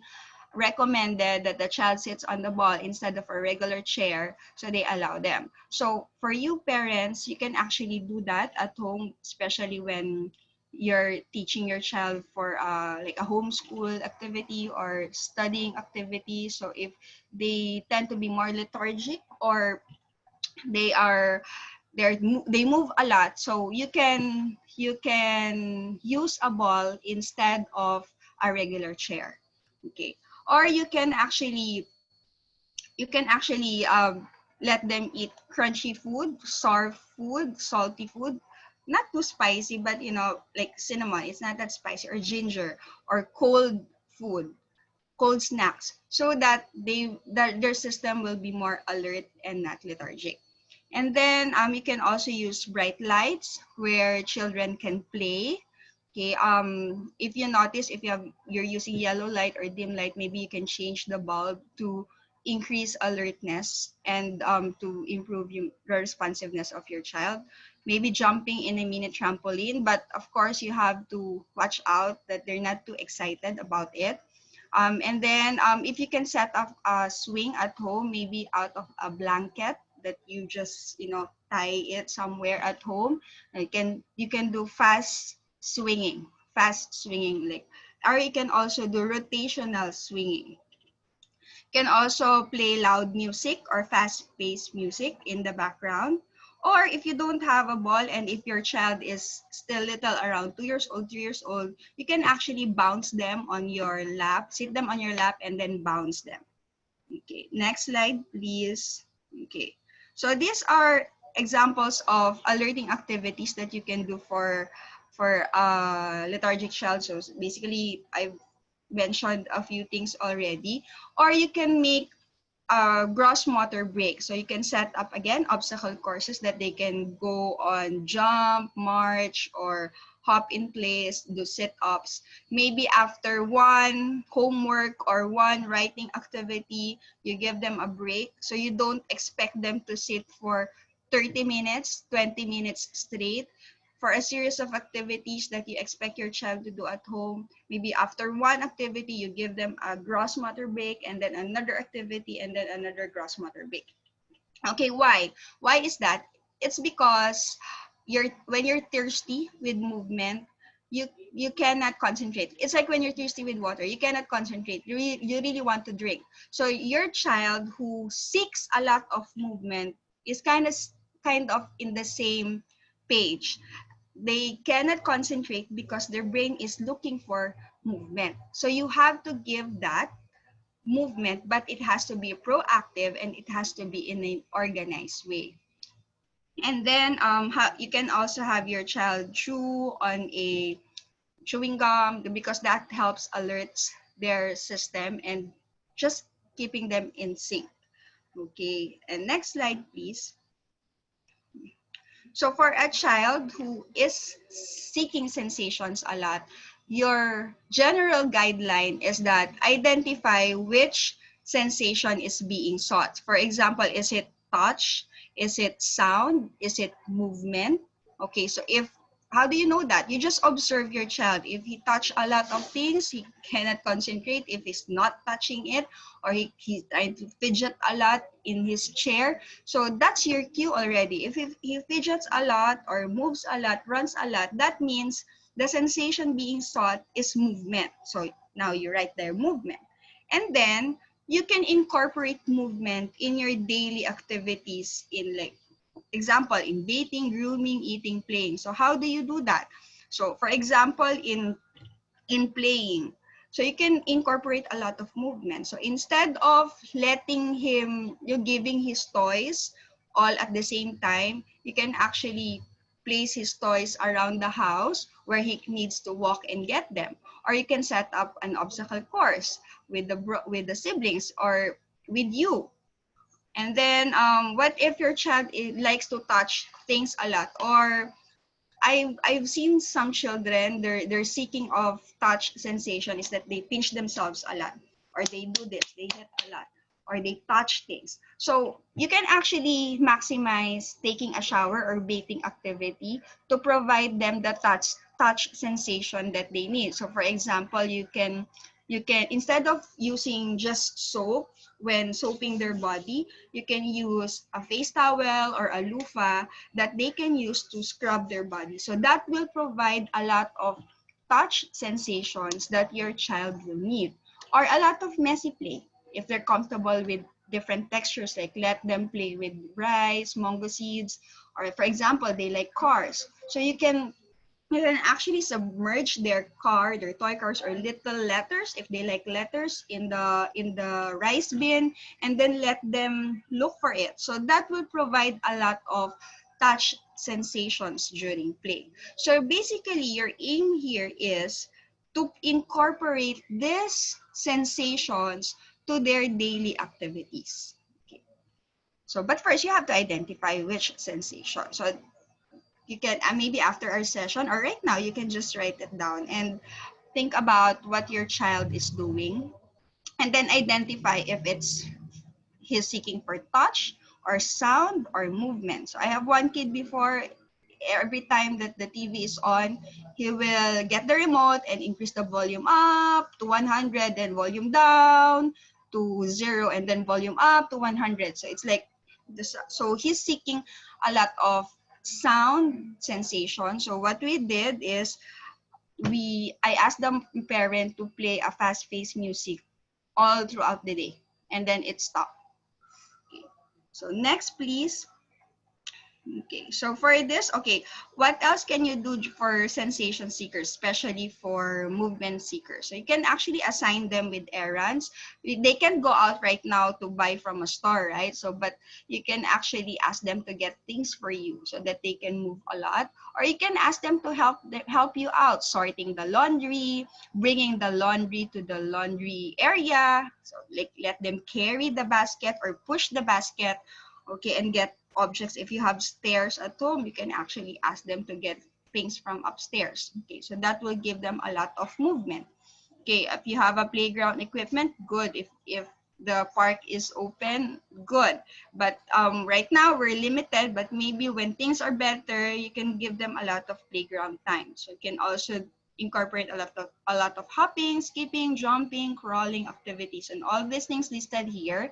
recommended that the child sits on the ball instead of a regular chair, so they allow them. So for you parents, you can actually do that at home, especially when you're teaching your child for like a homeschool activity or studying activity. So if they tend to be more lethargic, or they are they move a lot, so you can use a ball instead of a regular chair. Okay. Or you can actually let them eat crunchy food, sour food, salty food, not too spicy, but like cinnamon, it's not that spicy, or ginger, or food cold snacks, so that their system will be more alert and not lethargic. And then you can also use bright lights where children can play. Okay, if you notice, if you're using yellow light or dim light, maybe you can change the bulb to increase alertness and to improve the responsiveness of your child. Maybe jumping in a mini trampoline, but of course you have to watch out that they're not too excited about it. And then if you can set up a swing at home, maybe out of a blanket that you just tie it somewhere at home. You can do fast swinging, like, or you can also do rotational swinging. Can also play loud music or fast-paced music in the background. Or if you don't have a ball, and if your child is still little, around 2 years old, 3 years old, you can actually bounce them on your lap, sit them on your lap, and then bounce them. Okay, next slide, please. Okay, so these are examples of alerting activities that you can do for lethargic child. So basically, I've mentioned a few things already. Or you can make gross motor break. So you can set up again obstacle courses that they can go on, jump, march, or hop in place, do sit-ups. Maybe after one homework or one writing activity, you give them a break. So you don't expect them to sit for 30 minutes, 20 minutes straight. For a series of activities that you expect your child to do at home, maybe after one activity, you give them a gross motor break, and then another activity, and then another gross motor break. Okay, why? Why is that? It's because when you're thirsty with movement, you cannot concentrate. It's like when you're thirsty with water, you cannot concentrate. You really want to drink. So your child who seeks a lot of movement is kind of in the same page. they cannot concentrate because their brain is looking for movement. So you have to give that movement, but it has to be proactive and it has to be in an organized way. And then you can also have your child chew on a chewing gum because that helps alerts their system and just keeping them in sync. Okay, and next slide, please. So for a child who is seeking sensations a lot, your general guideline is that identify which sensation is being sought. For example, is it touch? Is it sound? Is it movement? Okay, so how do you know that? You just observe your child. If he touch a lot of things, he cannot concentrate. If he's not touching it, or he's trying to fidget a lot in his chair, so that's your cue already. If he fidgets a lot or moves a lot, runs a lot, that means the sensation being sought is movement. So now you write there movement. And then you can incorporate movement in your daily activities in, like, example, in bathing, grooming, eating, playing. So how do you do that? So for example, in playing. So you can incorporate a lot of movement. So instead of letting him, you giving his toys all at the same time, you can actually place his toys around the house where he needs to walk and get them. Or you can set up an obstacle course with the siblings or with you. And then what if your child likes to touch things a lot, or I've seen some children, they're seeking of touch sensation is that they pinch themselves a lot, or they do this, they hit a lot, or they touch things. So you can actually maximize taking a shower or bathing activity to provide them the touch sensation that they need. So for example, you can instead of using just soap when soaping their body, you can use a face towel or a loofah that they can use to scrub their body. So that will provide a lot of touch sensations that your child will need. Or a lot of messy play. If they're comfortable with different textures, like let them play with rice, mango seeds, or for example, they like cars. So you can actually submerge their toy cars or little letters, if they like letters, in the rice bin, and then let them look for it. So that will provide a lot of touch sensations during play. So basically, your aim here is to incorporate these sensations to their daily activities. Okay. So, but first you have to identify which sensation. So you can maybe after our session or right now, you can just write it down and think about what your child is doing, and then identify if it's he's seeking for touch or sound or movement. So I have one kid before, every time that the TV is on, he will get the remote and increase the volume up to 100, then volume down to 0, and then volume up to 100. So it's like this. So he's seeking a lot of sound sensation. So what we did is I asked the parent to play a fast-paced music all throughout the day, and then it stopped. Okay. So next, please. Okay, so for this, okay, what else can you do for sensation seekers, especially for movement seekers? So you can actually assign them with errands. They can go out right now to buy from a store, right? So, but you can actually ask them to get things for you so that they can move a lot. Or you can ask them to help you out, sorting the laundry, bringing the laundry to the laundry area. So like let them carry the basket or push the basket, okay, and get objects. If you have stairs at home, you can actually ask them to get things from upstairs. Okay, so that will give them a lot of movement. Okay, if you have a playground equipment, good. If the park is open, good. But right now we're limited, but maybe when things are better, you can give them a lot of playground time. So you can also incorporate a lot of hopping, skipping, jumping, crawling activities, and all these things listed here.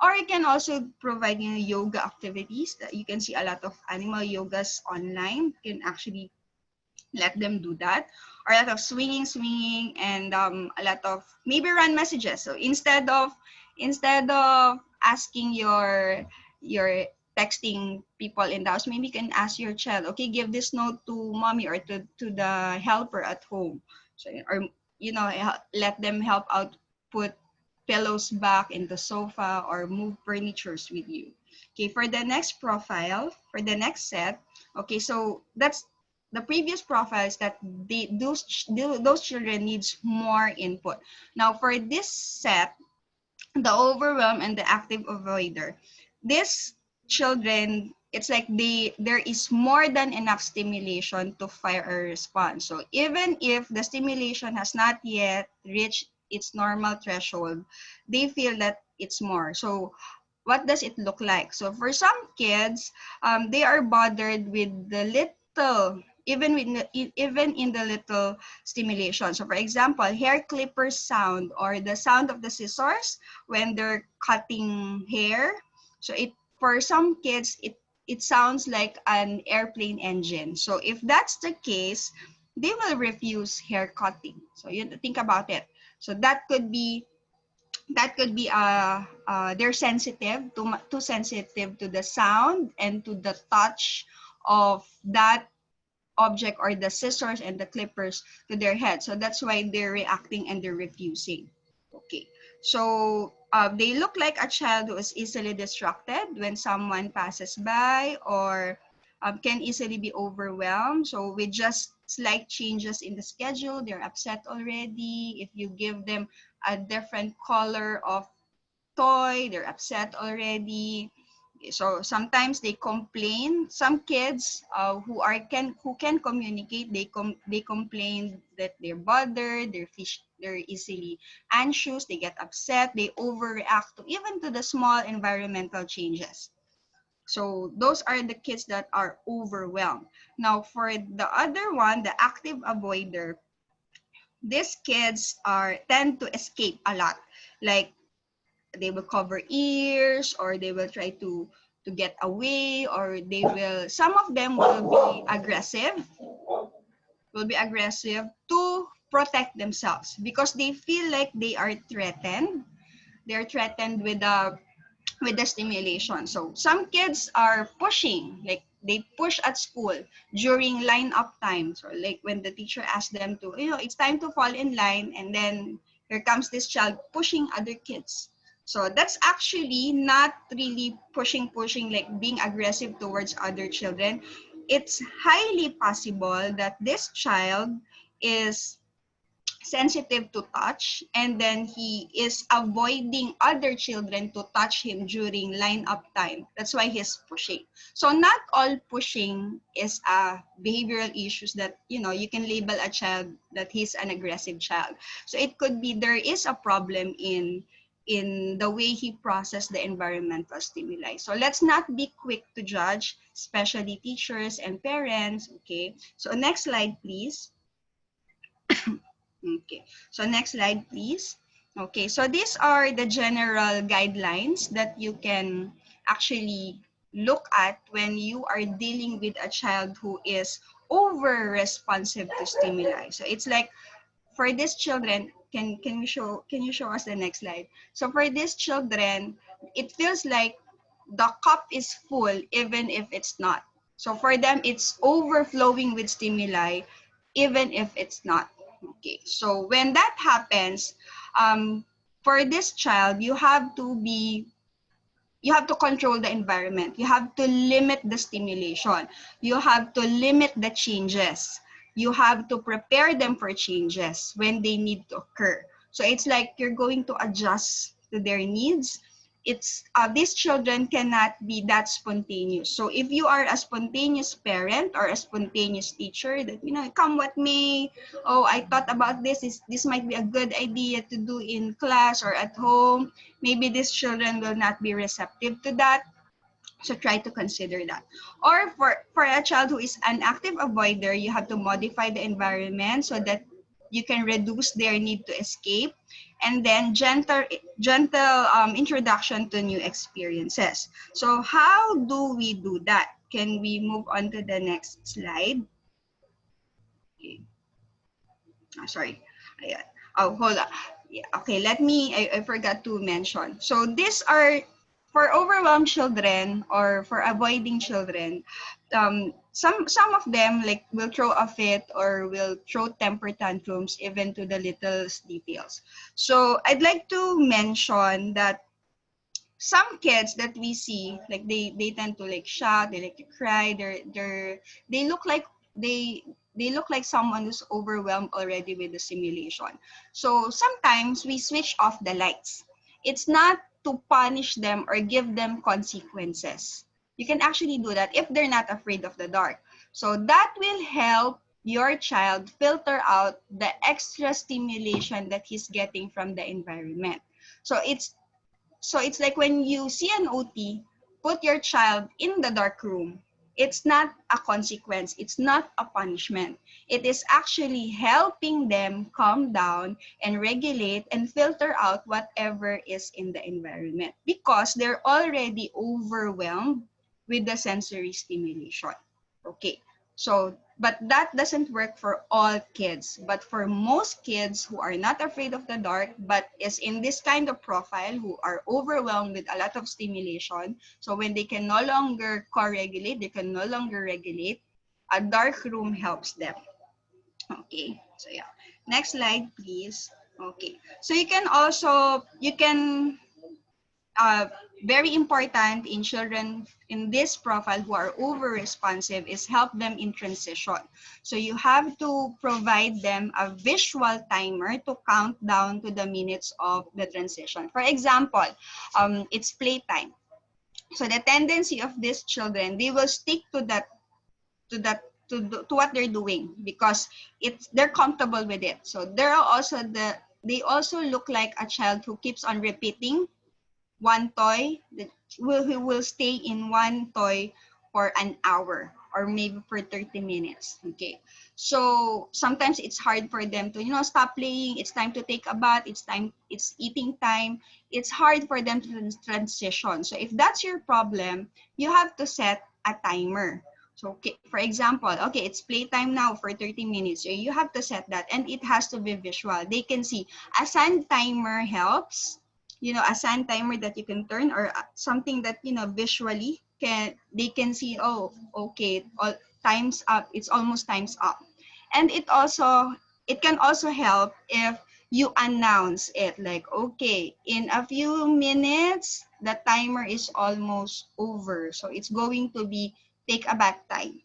Or you can also provide yoga activities that you can see a lot of animal yogas online. You can actually let them do that. Or a lot of swinging, and a lot of maybe run messages. So instead of asking your texting people in the house, maybe you can ask your child, okay, give this note to mommy or to the helper at home. So, or, you know, let them help out, put pillows back in the sofa or move furnitures with you. Okay, for the next profile, for the next set, okay, so that's the previous profiles that those children needs more input. Now for this set, the overwhelm and the active avoider, these children, it's like there is more than enough stimulation to fire a response. So even if the stimulation has not yet reached its normal threshold, they feel that it's more. So what does it look like? So for some kids, they are bothered with the little, even in the little stimulation. So for example, hair clipper sound or the sound of the scissors when they're cutting hair. So it, for some kids, it sounds like an airplane engine. So if that's the case, they will refuse hair cutting. So you think about it. So they're sensitive, too sensitive to the sound and to the touch of that object or the scissors and the clippers to their head. So that's why they're reacting and they're refusing. Okay, so they look like a child who is easily distracted when someone passes by, or can easily be overwhelmed. So with just slight changes in the schedule, they're upset already. If you give them a different color of toy, they're upset already. So sometimes they complain. Some kids who can communicate, they complain that they're bothered, they're easily anxious, they get upset, they overreact to even to the small environmental changes. So those are the kids that are overwhelmed. Now for the other one, the active avoider, these kids tend to escape a lot. Like they will cover ears, or they will try to get away, or some of them will be aggressive to protect themselves because they feel like they are threatened. They're threatened with the stimulation. So some kids are pushing, like they push at school during line up time. So like when the teacher asks them to, it's time to fall in line, and then here comes this child pushing other kids. So that's actually not really pushing, like being aggressive towards other children. It's highly possible that this child is sensitive to touch, and then he is avoiding other children to touch him during line-up time. That's why he's pushing. So not all pushing is behavioral issues that you can label a child that he's an aggressive child. So it could be there is a problem in the way he processes the environmental stimuli. So let's not be quick to judge, especially teachers and parents. Okay, so next slide please. Okay, so next slide, please. Okay, so these are the general guidelines that you can actually look at when you are dealing with a child who is over responsive to stimuli. So it's like for these children, can you show us the next slide? So for these children, it feels like the cup is full even if it's not. So for them, it's overflowing with stimuli even if it's not. Okay, so when that happens, for this child, you have to control the environment. You have to limit the stimulation. You have to limit the changes. You have to prepare them for changes when they need to occur. So it's like you're going to adjust to their needs. These children cannot be that spontaneous. So if you are a spontaneous parent or a spontaneous teacher, that come what may, oh, I thought about this might be a good idea to do in class or at home, maybe these children will not be receptive to that. So try to consider that. Or for a child who is an active avoider, you have to modify the environment so that you can reduce their need to escape, and then gentle introduction to new experiences. So how do we do that? Can we move on to the next slide? Okay. Sorry. Ayan. Oh, hold on. Yeah, okay, I forgot to mention. So these are for overwhelmed children or for avoiding children, some of them like will throw a fit or will throw temper tantrums even to the littlest details. So I'd like to mention that some kids that we see, like they tend to like shout, they like to cry, they look like they look like someone who's overwhelmed already with the simulation. So sometimes we switch off the lights. It's not to punish them or give them consequences. You can actually do that if they're not afraid of the dark. So that will help your child filter out the extra stimulation that he's getting from the environment. So it's like when you see an OT, put your child in the dark room. It's not a consequence. It's not a punishment. It is actually helping them calm down and regulate and filter out whatever is in the environment because they're already overwhelmed with the sensory stimulation. Okay. So, but that doesn't work for all kids. But for most kids who are not afraid of the dark, but is in this kind of profile, who are overwhelmed with a lot of stimulation, so when they can no longer co-regulate, they can no longer regulate, a dark room helps them. Okay, so yeah. Next slide, please. Okay, so you can very important in children in this profile who are over responsive is help them in transition. So you have to provide them a visual timer to count down to the minutes of the transition. For example, it's playtime. So the tendency of these children, they will stick to that to what they're doing because they're comfortable with it. So they also look like a child who keeps on repeating one toy that who will stay in one toy for an hour or maybe for 30 minutes. Okay, so sometimes it's hard for them to stop playing. It's time to take a bath, it's eating time. It's hard for them to transition. So if that's your problem, you have to set a timer. So okay, for example, okay, it's playtime now for 30 minutes. So you have to set that, and it has to be visual. They can see a sun timer helps, a sand timer that you can turn, or something that visually they can see, oh, okay, all time's up, it's almost time's up. And it can also help if you announce it, like, okay, in a few minutes the timer is almost over, so it's going to be take a bath time,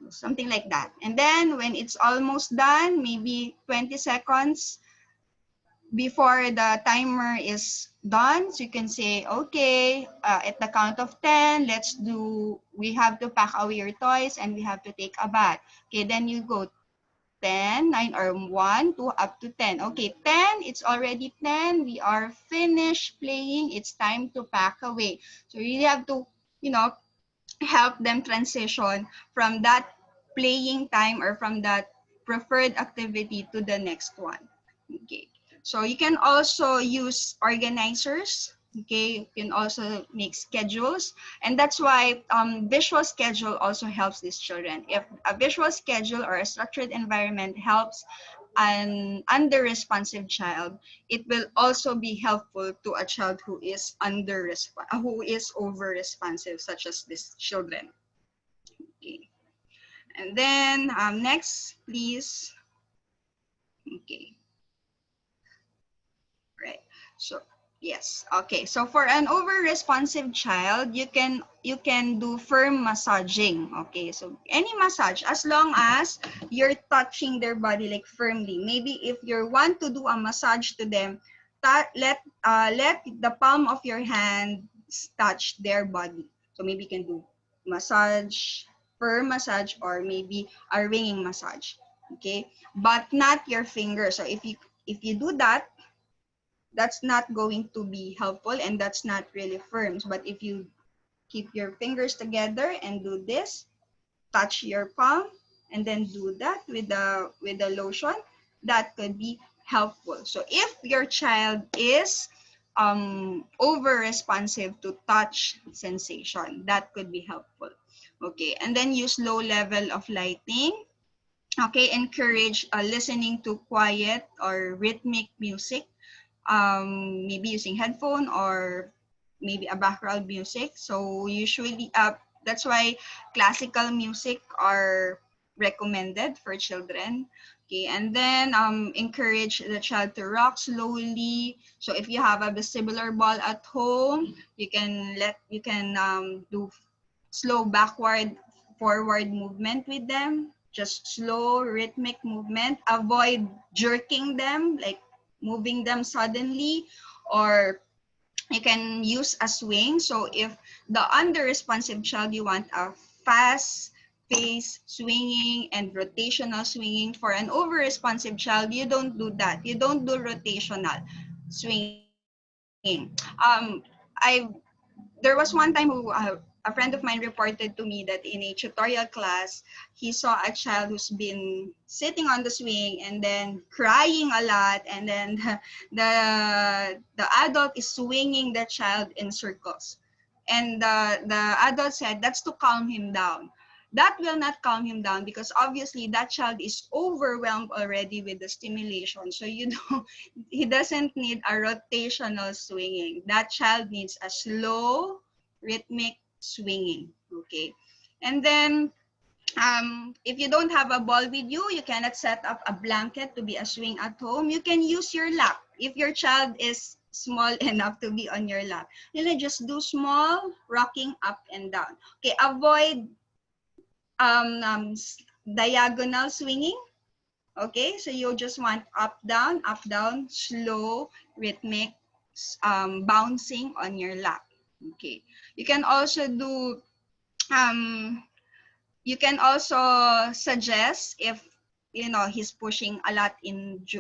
something like that. And then when it's almost done, maybe 20 seconds before the timer is done, so you can say, okay, at the count of 10, we have to pack away your toys and we have to take a bath. Okay, then you go 10, 9, or 1, 2, up to 10. Okay, 10, it's already 10. We are finished playing. It's time to pack away. So you really have to, help them transition from that playing time or from that preferred activity to the next one. Okay, so you can also use organizers. Okay, you can also make schedules, and that's why visual schedule also helps these children. If a visual schedule or a structured environment helps an under responsive child, it will also be helpful to a child who is over responsive, such as these children. Okay, and then next, please. Okay. Right. So yes. Okay. So for an over-responsive child, you can do firm massaging. Okay. So any massage, as long as you're touching their body like firmly. Maybe if you want to do a massage to them, let the palm of your hand touch their body. So maybe you can do massage, firm massage, or maybe a ringing massage. Okay, but not your finger. So if you do that, that's not going to be helpful and that's not really firm. But if you keep your fingers together and do this, touch your palm, and then do that with the lotion, that could be helpful. So if your child is over responsive to touch sensation, that could be helpful. Okay, and then use low level of lighting. Okay, encourage listening to quiet or rhythmic music, maybe using headphone or maybe a background music. So usually, that's why classical music are recommended for children. Okay, and then encourage the child to rock slowly. So if you have a vestibular ball at home, you can do slow backward, forward movement with them. Just slow rhythmic movement. Avoid jerking them, like moving them suddenly, or you can use a swing. So if the under-responsive child, you want a fast pace swinging and rotational swinging. For an over-responsive child, you don't do that. You don't do rotational swinging. There was one time a friend of mine reported to me that in a tutorial class, he saw a child who's been sitting on the swing and then crying a lot, and then the adult is swinging the child in circles. And the adult said that's to calm him down. That will not calm him down because obviously that child is overwhelmed already with the stimulation. So he doesn't need a rotational swinging. That child needs a slow, rhythmic swinging. Okay. And then if you don't have a ball with you, you cannot set up a blanket to be a swing at home. You can use your lap. If your child is small enough to be on your lap, just do small rocking up and down. Okay, avoid diagonal swinging. Okay, so you just want up, down, slow, rhythmic bouncing on your lap. Okay, you can also do um, you can also suggest if he's pushing a lot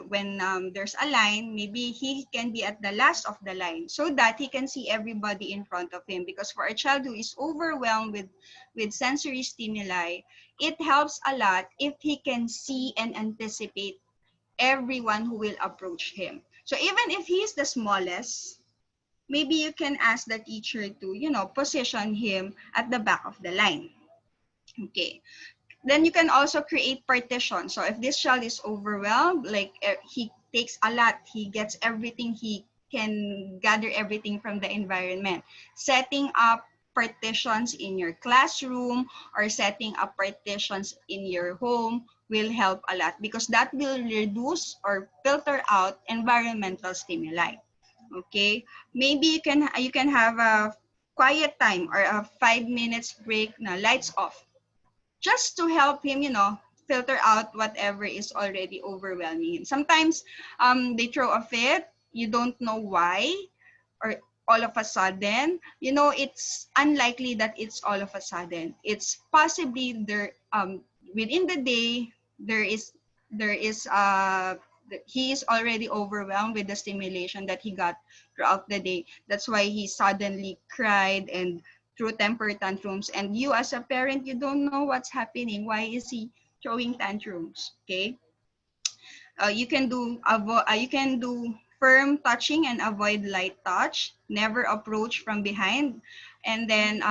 when there's a line, maybe he can be at the last of the line so that he can see everybody in front of him. Because for a child who is overwhelmed with sensory stimuli, it helps a lot if he can see and anticipate everyone who will approach him. So even if he's the smallest, maybe you can ask the teacher to position him at the back of the line. Okay. Then you can also create partitions. So if this child is overwhelmed, like he takes a lot, he gets everything, he can gather everything from the environment. Setting up partitions in your classroom or setting up partitions in your home will help a lot because that will reduce or filter out environmental stimuli. Okay, maybe you can have a quiet time or a 5 minutes break na lights off, just to help him, filter out whatever is already overwhelming him. Sometimes they throw a fit, you don't know why, or all of a sudden, it's unlikely that it's all of a sudden. It's possibly there within the day there is he is already overwhelmed with the stimulation that he got throughout the day. That's why he suddenly cried and threw temper tantrums, and you as a parent, you don't know what's happening. Why is he throwing tantrums? Okay. You can do firm touching and avoid light touch. Never approach from behind, and then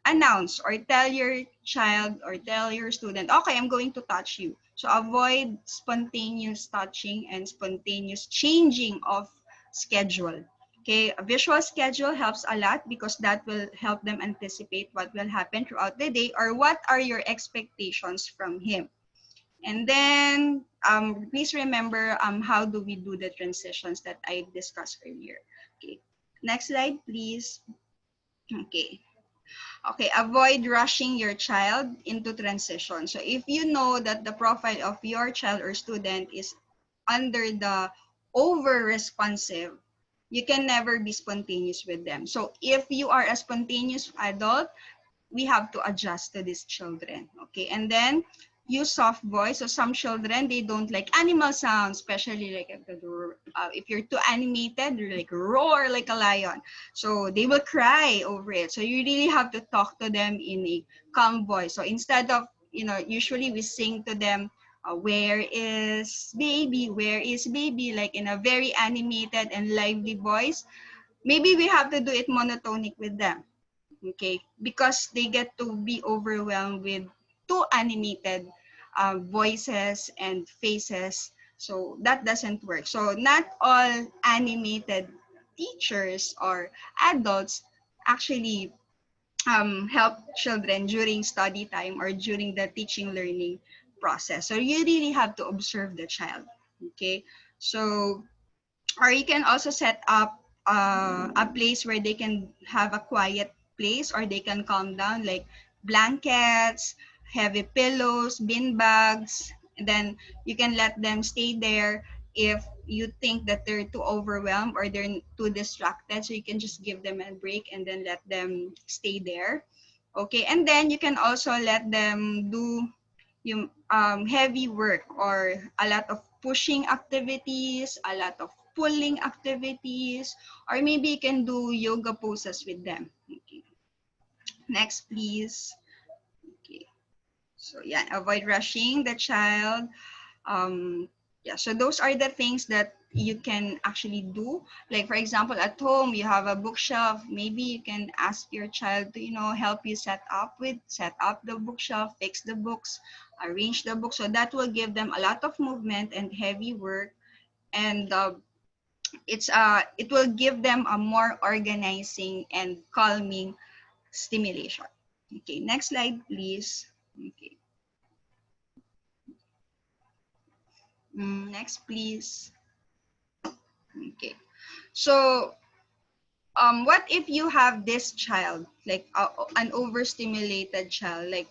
announce or tell your child or tell your student, okay, I'm going to touch you. So avoid spontaneous touching and spontaneous changing of schedule. Okay, a visual schedule helps a lot because that will help them anticipate what will happen throughout the day or what are your expectations from him. And then please remember how do we do the transitions that I discussed earlier. Okay, next slide, please. Okay. Okay, avoid rushing your child into transition. So if you know that the profile of your child or student is under the over-responsive, you can never be spontaneous with them. So if you are a spontaneous adult, we have to adjust to these children. Okay, and then use soft voice. So some children, they don't like animal sounds, especially like if you're too animated, they're like roar like a lion. So they will cry over it. So you really have to talk to them in a calm voice. So instead of, usually we sing to them, where is baby, where is baby, like in a very animated and lively voice. Maybe we have to do it monotonic with them. Okay, because they get to be overwhelmed with too animated voices and faces, so that doesn't work. So not all animated teachers or adults actually help children during study time or during the teaching learning process. So you really have to observe the child. Okay, so or you can also set up a place where they can have a quiet place or they can calm down, like blankets, heavy pillows, bean bags. And then you can let them stay there if you think that they're too overwhelmed or they're too distracted. So you can just give them a break and then let them stay there. Okay, and then you can also let them do yung heavy work or a lot of pushing activities, a lot of pulling activities, or maybe you can do yoga poses with them. Okay. Next, please. Okay. So yeah, avoid rushing the child. Yeah, so those are the things that you can actually do. Like for example, at home you have a bookshelf. Maybe you can ask your child to, help you set up the bookshelf, fix the books, arrange the books. So that will give them a lot of movement and heavy work, and it will give them a more organizing and calming stimulation. Okay, next slide, please. Okay. Next, please. Okay. So, what if you have this child, like an overstimulated child, like,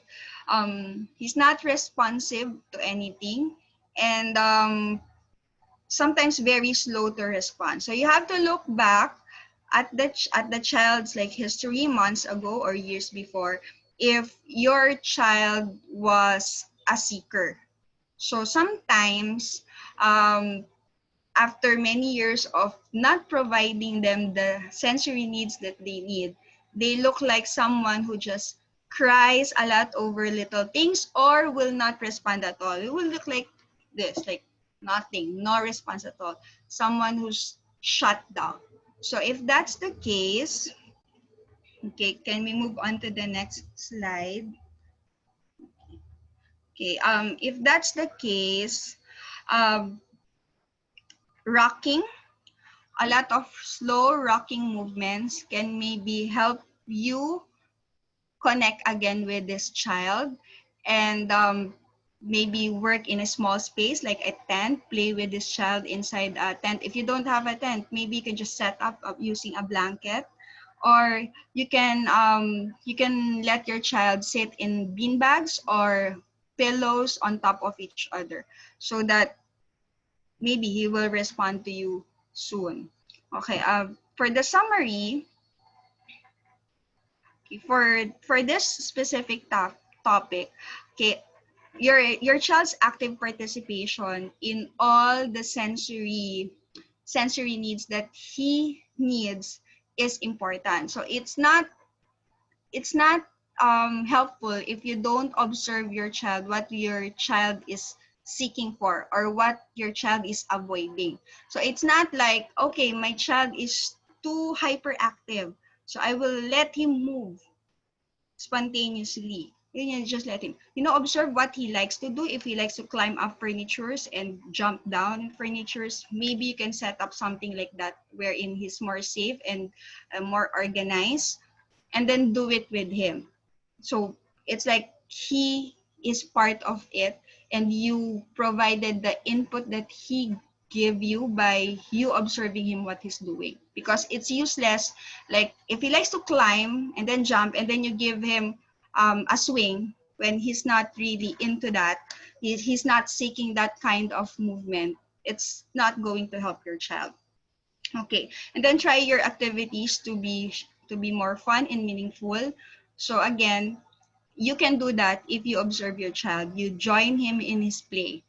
he's not responsive to anything, and sometimes very slow to respond. So you have to look back at the child's like history months ago or years before, if your child was a seeker. So sometimes, after many years of not providing them the sensory needs that they need, they look like someone who just cries a lot over little things or will not respond at all. It will look like this, like nothing, no response at all. Someone who's shut down. So if that's the case, okay, can we move on to the next slide? Okay, if that's the case, um, rocking, a lot of slow rocking movements can maybe help you connect again with this child, and maybe work in a small space like a tent, play with this child inside a tent. If you don't have a tent, maybe you can just set up using a blanket, or you can let your child sit in bean bags or pillows on top of each other, so that maybe he will respond to you soon. Okay, for the summary, for this specific topic, okay, your child's active participation in all the sensory needs that he needs is important. So it's not helpful if you don't observe your child, what your child is seeking for or what your child is avoiding. So it's not like, okay, my child is too hyperactive, so I will let him move spontaneously. You just let him. Observe what he likes to do. If he likes to climb up furnitures and jump down furnitures, maybe you can set up something like that wherein he's more safe and more organized, and then do it with him. So it's like he is part of it, and you provided the input that he give you by you observing him what he's doing, because it's useless like if he likes to climb and then jump and then you give him a swing when he's not really into that. He's not seeking that kind of movement. It's not going to help your child. Okay, and then try your activities to be more fun and meaningful. So again, you can do that if you observe your child. You join him in his play,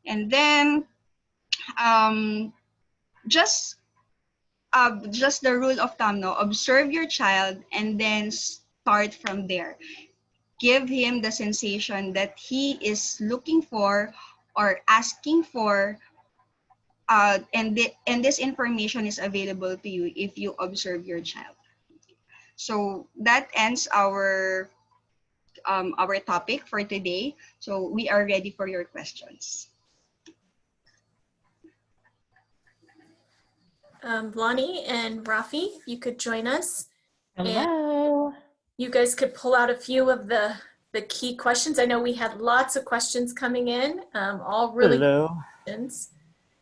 and then um, just just the rule of thumb, no, observe your child and then start from there. Give him the sensation that he is looking for or asking for, and this information is available to you if you observe your child. So that ends our topic for today. So we are ready for your questions. Lonnie and Rafi, if you could join us. Hello. You guys could pull out a few of the key questions. I know we had lots of questions coming in, all really good Hello. questions.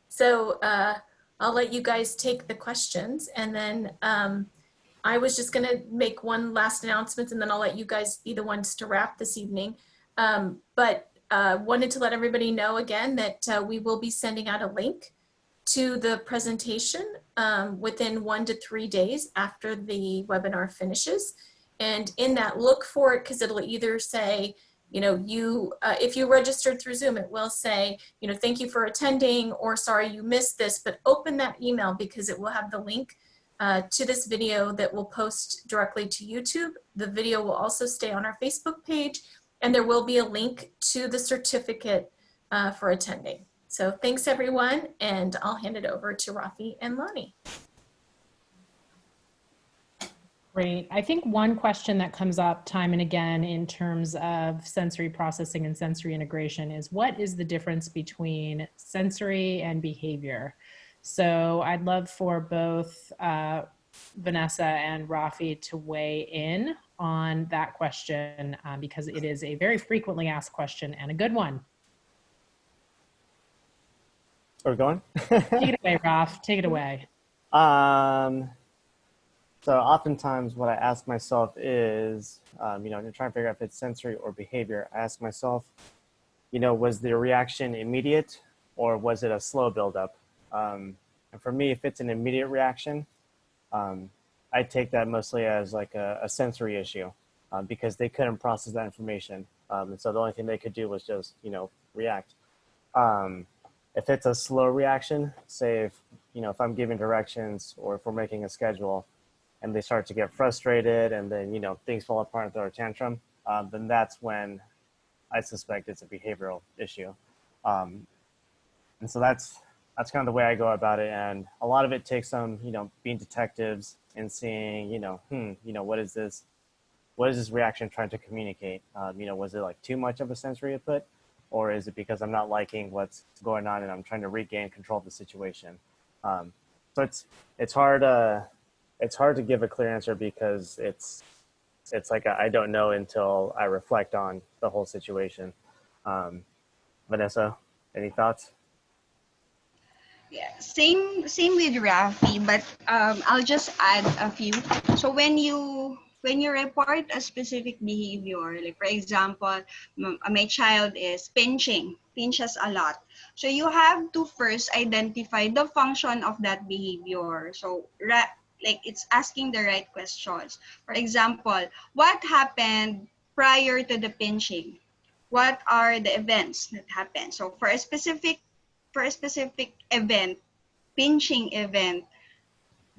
So I'll let you guys take the questions, and then I was just going to make one last announcement, and then I'll let you guys be the ones to wrap this evening. But wanted to let everybody know again that we will be sending out a link to the presentation within 1 to 3 days after the webinar finishes. And in that, look for it, because it'll either say, if you registered through Zoom, it will say, thank you for attending, or sorry you missed this, but open that email because it will have the link to this video that will post directly to YouTube. The video will also stay on our Facebook page, and there will be a link to the certificate for attending. So thanks everyone, and I'll hand it over to Rafi and Lonnie. Great. I think one question that comes up time and again in terms of sensory processing and sensory integration is, what is the difference between sensory and behavior? So I'd love for both Vanessa and Rafi to weigh in on that question because it is a very frequently asked question and a good one. Are we going? Take it away, Raf. Take it away. So oftentimes what I ask myself is, to try and figure out if it's sensory or behavior, I ask myself, was the reaction immediate or was it a slow buildup? And for me, if it's an immediate reaction, I take that mostly as like a sensory issue because they couldn't process that information. And so the only thing they could do was just, react. If it's a slow reaction, say if I'm giving directions or if we're making a schedule, and they start to get frustrated and then, things fall apart and throw a tantrum, then that's when I suspect it's a behavioral issue. And so that's kind of the way I go about it. And a lot of it takes some, being detectives and seeing, what is this reaction trying to communicate? Was it like too much of a sensory input, or is it because I'm not liking what's going on and I'm trying to regain control of the situation? So it's hard to give a clear answer because it's like I don't know until I reflect on the whole situation. Vanessa, any thoughts? Yeah, same with Rafi, but I'll just add a few. So when you report a specific behavior, like for example, my child is pinches a lot. So you have to first identify the function of that behavior. So like it's asking the right questions. For example, what happened prior to the pinching? What are the events that happened? So for a specific event, pinching event,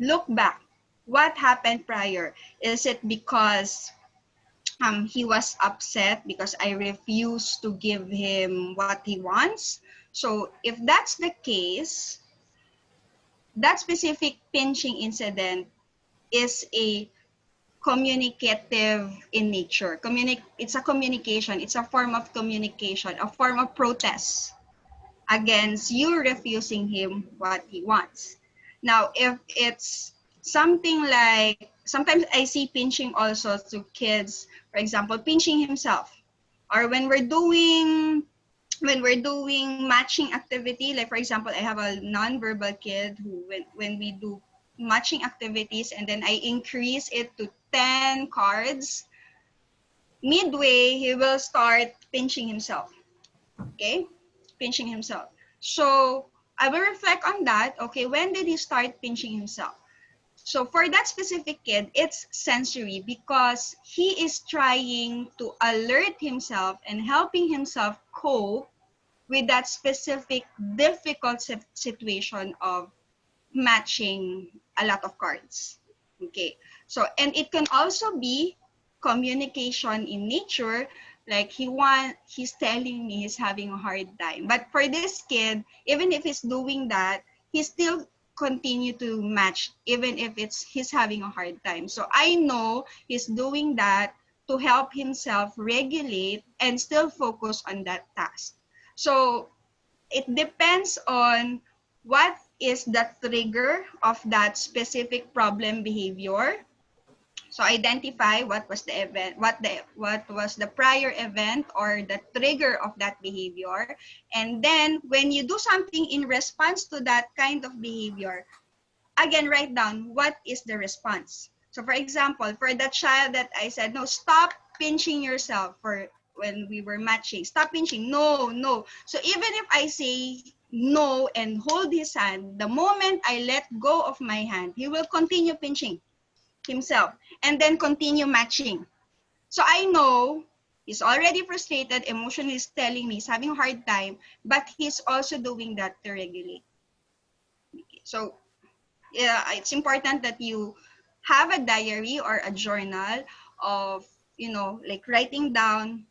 look back. What happened prior? Is it because he was upset because I refused to give him what he wants? So if that's the case, that specific pinching incident is a communicative in nature. It's a communication. It's a form of communication, a form of protest against you refusing him what he wants. Now, if it's something like, sometimes I see pinching also to kids, for example, pinching himself, or when we're doing matching activity, like for example, I have a non-verbal kid who when we do matching activities and then I increase it to 10 cards, midway he will start pinching himself. Okay, pinching himself. So I will reflect on that. Okay, when did he start pinching himself? So for that specific kid, it's sensory because he is trying to alert himself and helping himself cope with that specific difficult situation of matching a lot of cards. Okay, so and it can also be communication in nature, like he's telling me he's having a hard time, but for this kid, even if he's doing that, he still continue to match even if he's having a hard time. So I know he's doing that to help himself regulate and still focus on that task. So it depends on what is the trigger of that specific problem behavior. So identify what was the event, what was the prior event or the trigger of that behavior. And then when you do something in response to that kind of behavior, again, write down what is the response. So for example, for the child that I said, no, stop pinching yourself, for when we were matching, stop pinching, no, no. So even if I say no and hold his hand, the moment I let go of my hand, he will continue pinching himself and then continue matching. So I know he's already frustrated, emotionally is telling me he's having a hard time, but he's also doing that to regulate. So yeah, it's important that you have a diary or a journal of, like writing down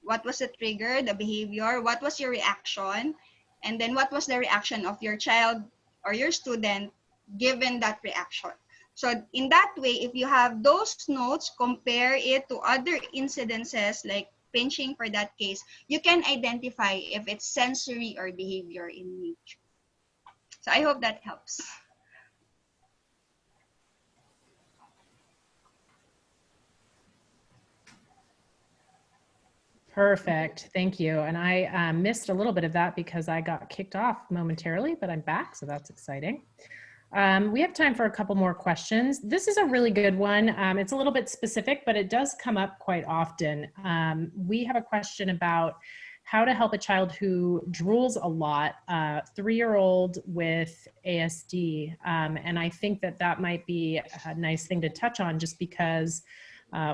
what was the trigger, the behavior, what was your reaction, and then what was the reaction of your child or your student given that reaction. So in that way, if you have those notes, compare it to other incidences like pinching for that case, you can identify if it's sensory or behavior in nature. So I hope that helps. Perfect. Thank you. And I missed a little bit of that because I got kicked off momentarily, but I'm back, so that's exciting. We have time for a couple more questions. This is a really good one. It's a little bit specific, but it does come up quite often. We have a question about how to help a child who drools a lot, 3-year-old with ASD. And I think that that might be a nice thing to touch on, just because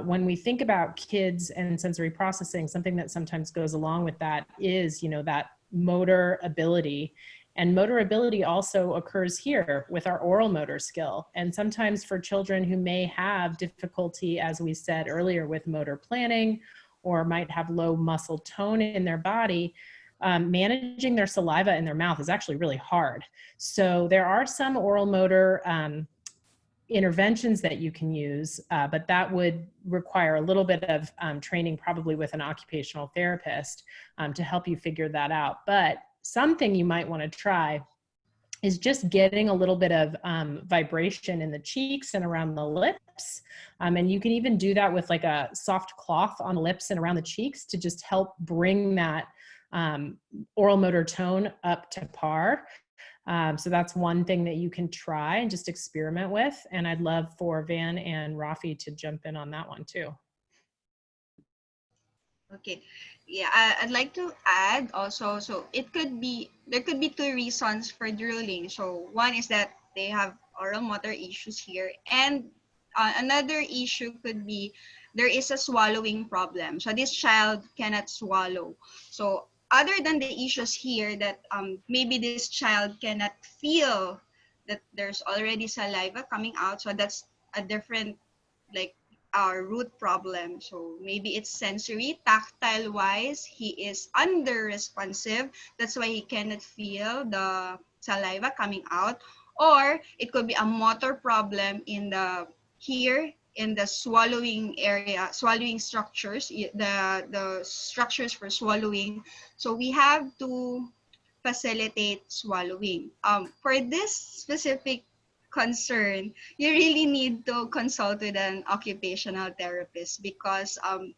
when we think about kids and sensory processing, something that sometimes goes along with that is, that motor ability. And motor ability also occurs here with our oral motor skill. And sometimes for children who may have difficulty, as we said earlier, with motor planning, or might have low muscle tone in their body, managing their saliva in their mouth is actually really hard. So there are some oral motor interventions that you can use, but that would require a little bit of training, probably with an occupational therapist, to help you figure that out. But something you might want to try is just getting a little bit of vibration in the cheeks and around the lips. And you can even do that with like a soft cloth on the lips and around the cheeks to just help bring that oral motor tone up to par. So that's one thing that you can try and just experiment with. And I'd love for Van and Rafi to jump in on that one too. Okay. Yeah, I'd like to add also, so there could be 2 reasons for drooling. So one is that they have oral motor issues here, and another issue could be there is a swallowing problem. So this child cannot swallow. So other than the issues here that maybe this child cannot feel that there's already saliva coming out, so that's a different, like, our root problem. So maybe it's sensory, tactile wise, he is under responsive. That's why he cannot feel the saliva coming out. Or it could be a motor problem in the swallowing area, swallowing structures, the structures for swallowing. So we have to facilitate swallowing. For this specific concern, you really need to consult with an occupational therapist, because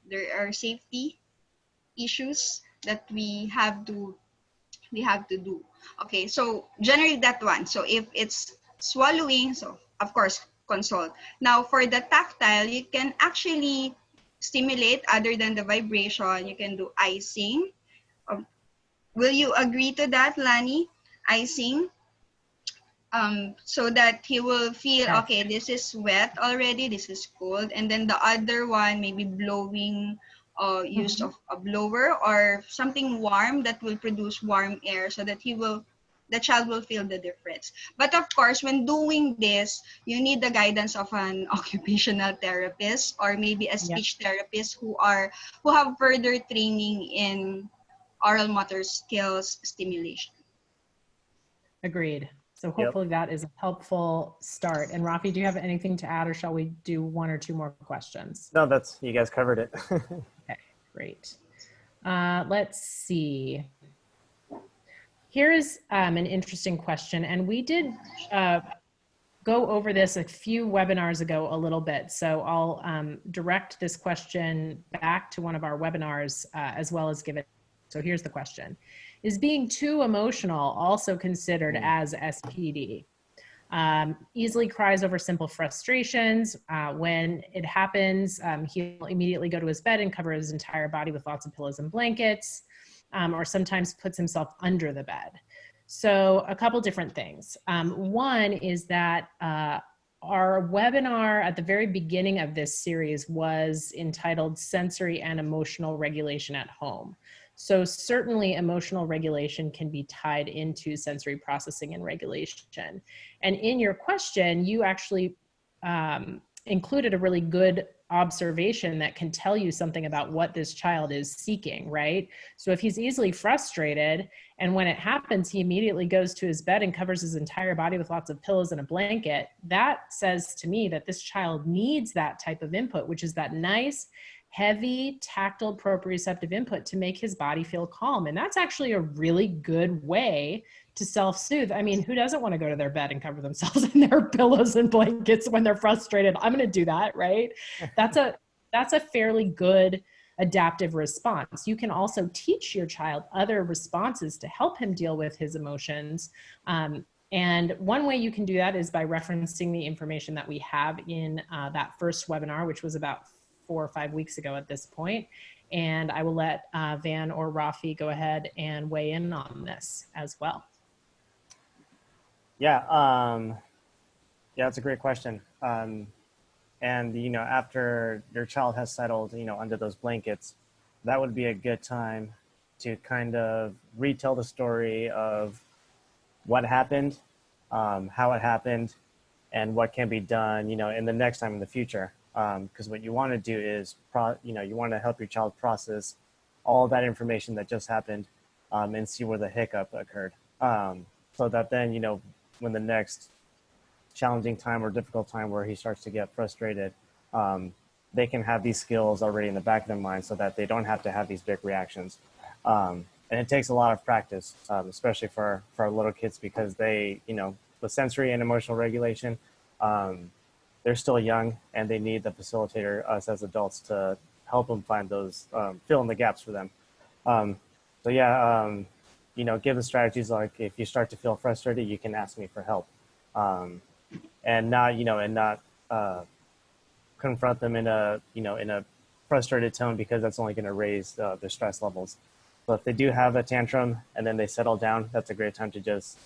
there are safety issues that we have to do. Okay, so generally that one. So if it's swallowing, so of course consult. Now for the tactile, you can actually stimulate other than the vibration. You can do icing. Will you agree to that, Lani? Icing, so that he will feel, Yes. okay, this is wet already, this is cold. And then the other one, maybe blowing, use of a blower or something warm that will produce warm air, so that the child will feel the difference. But of course, when doing this, you need the guidance of an occupational therapist or maybe a speech therapist who have further training in oral motor skills stimulation. Agreed. So hopefully that is a helpful start. And Rafi, do you have anything to add, or shall we do 1 or 2 more questions? No, you guys covered it. Okay, great. Let's see. Here's an interesting question, and we did go over this a few webinars ago a little bit. So I'll direct this question back to one of our webinars as well as give it. So here's the question. Is being too emotional also considered as SPD? Easily cries over simple frustrations. When it happens, he'll immediately go to his bed and cover his entire body with lots of pillows and blankets, or sometimes puts himself under the bed. So a couple different things. One is that our webinar at the very beginning of this series was entitled Sensory and Emotional Regulation at Home. So certainly emotional regulation can be tied into sensory processing and regulation. And in your question, you actually included a really good observation that can tell you something about what this child is seeking, right? So if he's easily frustrated, and when it happens, he immediately goes to his bed and covers his entire body with lots of pillows and a blanket, that says to me that this child needs that type of input, which is that nice, heavy, tactile, proprioceptive input to make his body feel calm. And that's actually a really good way to self-soothe. I mean, who doesn't want to go to their bed and cover themselves in their pillows and blankets when they're frustrated? I'm going to do that, right? That's a fairly good adaptive response. You can also teach your child other responses to help him deal with his emotions. And one way you can do that is by referencing the information that we have in that first webinar, which was about 4 or 5 weeks ago at this point. And I will let Van or Rafi go ahead and weigh in on this as well. Yeah, that's a great question. And, you know, after your child has settled, you know, under those blankets, that would be a good time to kind of retell the story of what happened, how it happened, and what can be done, you know, in the next time in the future. Because what you want to do is, you want to help your child process all that information that just happened and see where the hiccup occurred. So that then, you know, when the next challenging time or difficult time where he starts to get frustrated, they can have these skills already in the back of their mind so that they don't have to have these big reactions. And it takes a lot of practice, especially for our little kids, because they, you know, with sensory and emotional regulation, they're still young and they need the facilitator, us as adults, to help them find those, fill in the gaps for them. So yeah, you know, give the strategies like if you start to feel frustrated, you can ask me for help. And not, you know, and not confront them in a, you know, in a frustrated tone, because that's only going to raise their stress levels. So if they do have a tantrum and then they settle down, that's a great time to just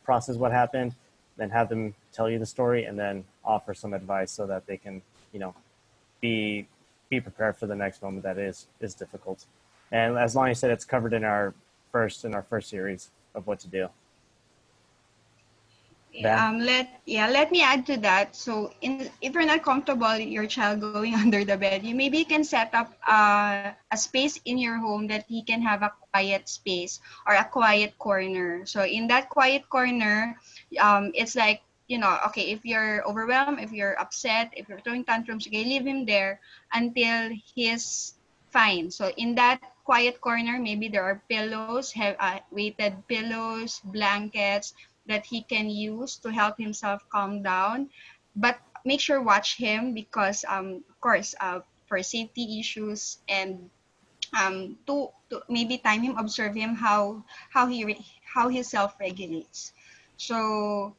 process what happened, then have them tell you the story, and then offer some advice so that they can, you know, be prepared for the next moment that is difficult. And as Lonnie said, it's covered in our first series of what to do. Let me add to that. So if you're not comfortable your child going under the bed, you maybe can set up a space in your home that he can have a quiet space or a quiet corner. So in that quiet corner, it's like, you know, okay, if you're overwhelmed, if you're upset, if you're throwing tantrums, okay, leave him there until he's fine. So in that quiet corner, maybe there are pillows, weighted pillows, blankets that he can use to help himself calm down. But make sure watch him, because of course, for safety issues, and to maybe time him, observe him, how he self-regulates. So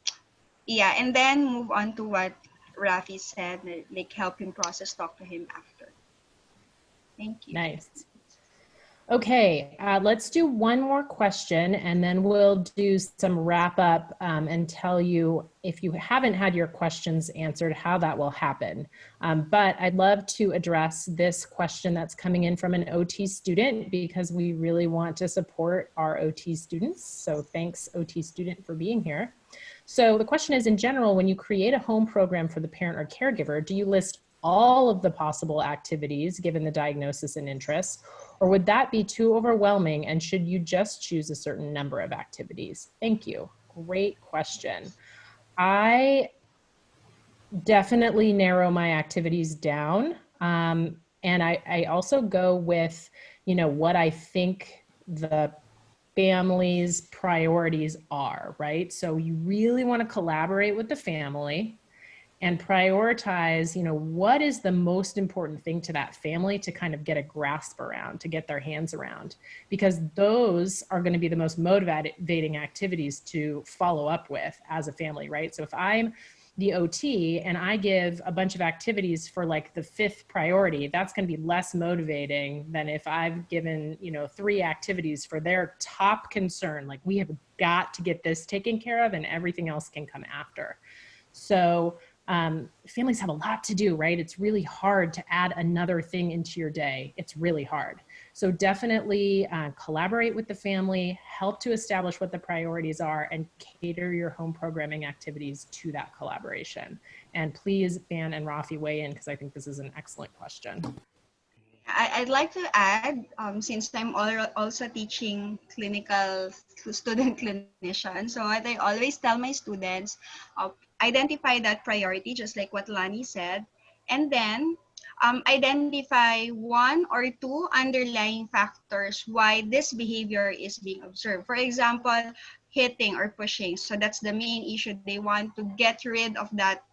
yeah, and then move on to what Rafi said, like help him process, talk to him after. Thank you. Nice. Okay, let's do one more question, and then we'll do some wrap up and tell you, if you haven't had your questions answered, how that will happen. But I'd love to address this question that's coming in from an OT student, because we really want to support our OT students. So thanks, OT student, for being here. So the question is, in general, when you create a home program for the parent or caregiver, do you list all of the possible activities given the diagnosis and interests, or would that be too overwhelming, and should you just choose a certain number of activities? Thank you. Great question. I definitely narrow my activities down. And I also go with, you know, what I think the family's priorities are, right? So you really want to collaborate with the family and prioritize, you know, what is the most important thing to that family to kind of get a grasp around, to get their hands around, because those are going to be the most motivating activities to follow up with as a family, right? So if I'm the OT and I give a bunch of activities for like the 5th priority, that's going to be less motivating than if I've given, you know, 3 activities for their top concern. Like, we have got to get this taken care of and everything else can come after. So families have a lot to do, right? It's really hard to add another thing into your day. It's really hard. So definitely collaborate with the family, help to establish what the priorities are, and cater your home programming activities to that collaboration. And please, Van and Rafi, weigh in, because I think this is an excellent question. I'd like to add, since I'm also teaching clinical student clinician, so what I always tell my students, identify that priority, just like what Lani said, and then identify 1 or 2 underlying factors why this behavior is being observed. For example, hitting or pushing. So that's the main issue. They want to get rid of that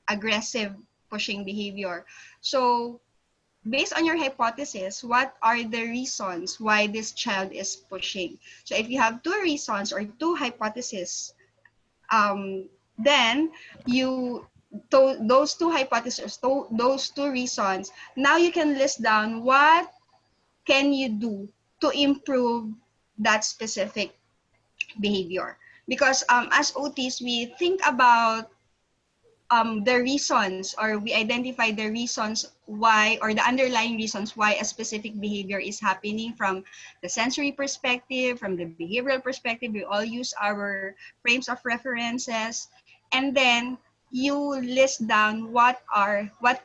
aggressive pushing behavior. So based on your hypothesis, what are the reasons why this child is pushing? So if you have 2 reasons or 2 hypotheses, then those 2 hypotheses, those 2 reasons, now you can list down what can you do to improve that specific behavior. Because as OTs, we think about the reasons, or we identify the reasons why, or the underlying reasons why a specific behavior is happening from the sensory perspective, from the behavioral perspective. We all use our frames of references, and then you list down what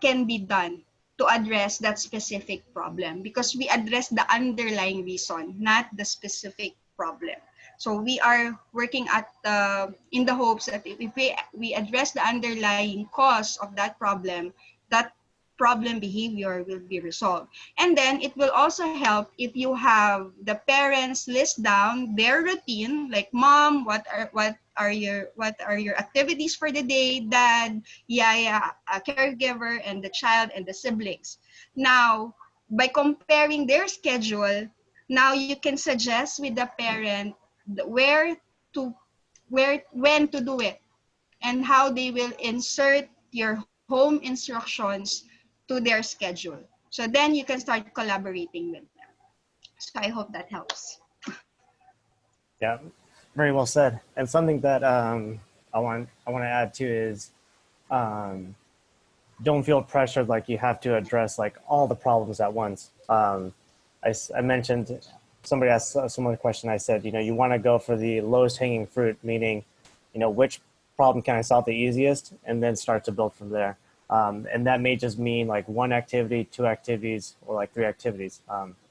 can be done to address that specific problem, because we address the underlying reason, not the specific problem. So we are working in the hopes that if we address the underlying cause of that problem behavior will be resolved. And then it will also help if you have the parents list down their routine, like, mom, what are your activities for the day, dad, yaya, a caregiver, and the child and the siblings. Now, by comparing their schedule, now you can suggest with the parent when to do it, and how they will insert your home instructions to their schedule. So then you can start collaborating with them. So I hope that helps. Yeah, very well said. And something that I want to add too is don't feel pressured like you have to address like all the problems at once. I mentioned, somebody asked a similar question. I said, you want to go for the lowest hanging fruit, meaning, which problem can I solve the easiest, and then start to build from there. And that may just mean like 1 activity, 2 activities, or like 3 activities.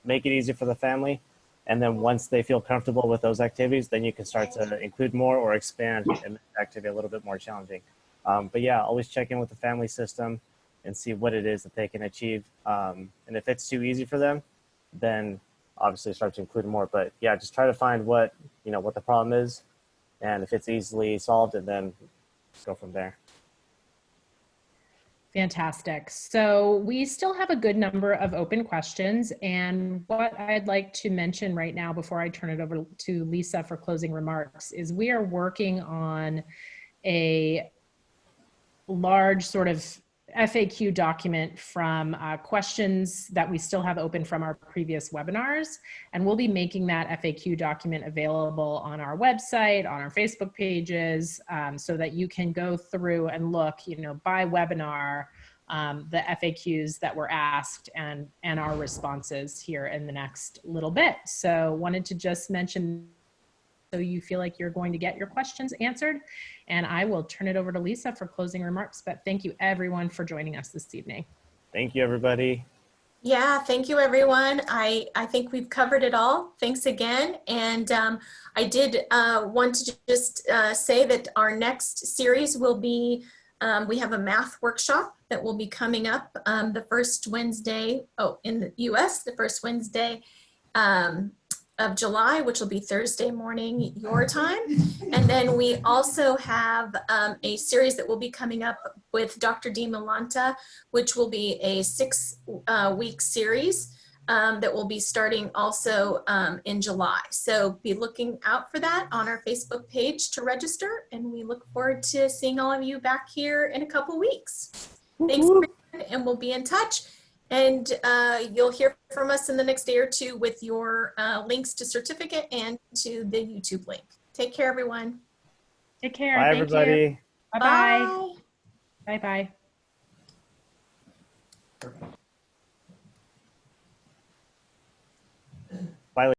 Make it easy for the family. And then once they feel comfortable with those activities, then you can start to include more or expand and make the activity a little bit more challenging. But yeah, always check in with the family system and see what it is that they can achieve. And if it's too easy for them, then obviously start to include more. But yeah, just try to find what the problem is, and if it's easily solved, and then go from there. Fantastic. So we still have a good number of open questions, and what I'd like to mention right now before I turn it over to Lisa for closing remarks is we are working on a large sort of FAQ document from questions that we still have open from our previous webinars. And we'll be making that FAQ document available on our website, on our Facebook pages, so that you can go through and look, by webinar, the FAQs that were asked and our responses here in the next little bit. So wanted to just mention, so you feel like you're going to get your questions answered. And I will turn it over to Lisa for closing remarks. But thank you everyone for joining us this evening. Thank you, everybody. Yeah, thank you, everyone. I think we've covered it all. Thanks again. And I did want to just say that our next series will be, we have a math workshop that will be coming up the first Wednesday, in the US, the first Wednesday of July, which will be Thursday morning your time. And then we also have a series that will be coming up with Dr. Dee Malanta, which will be a 6-week series that will be starting also in July. So be looking out for that on our Facebook page to register. And we look forward to seeing all of you back here in a couple weeks. Thanks, and we'll be in touch. And you'll hear from us in the next day or two with your links to certificate and to the YouTube link. Take care, everyone. Take care. Bye, Thank you. everybody. Bye-bye. Bye-bye.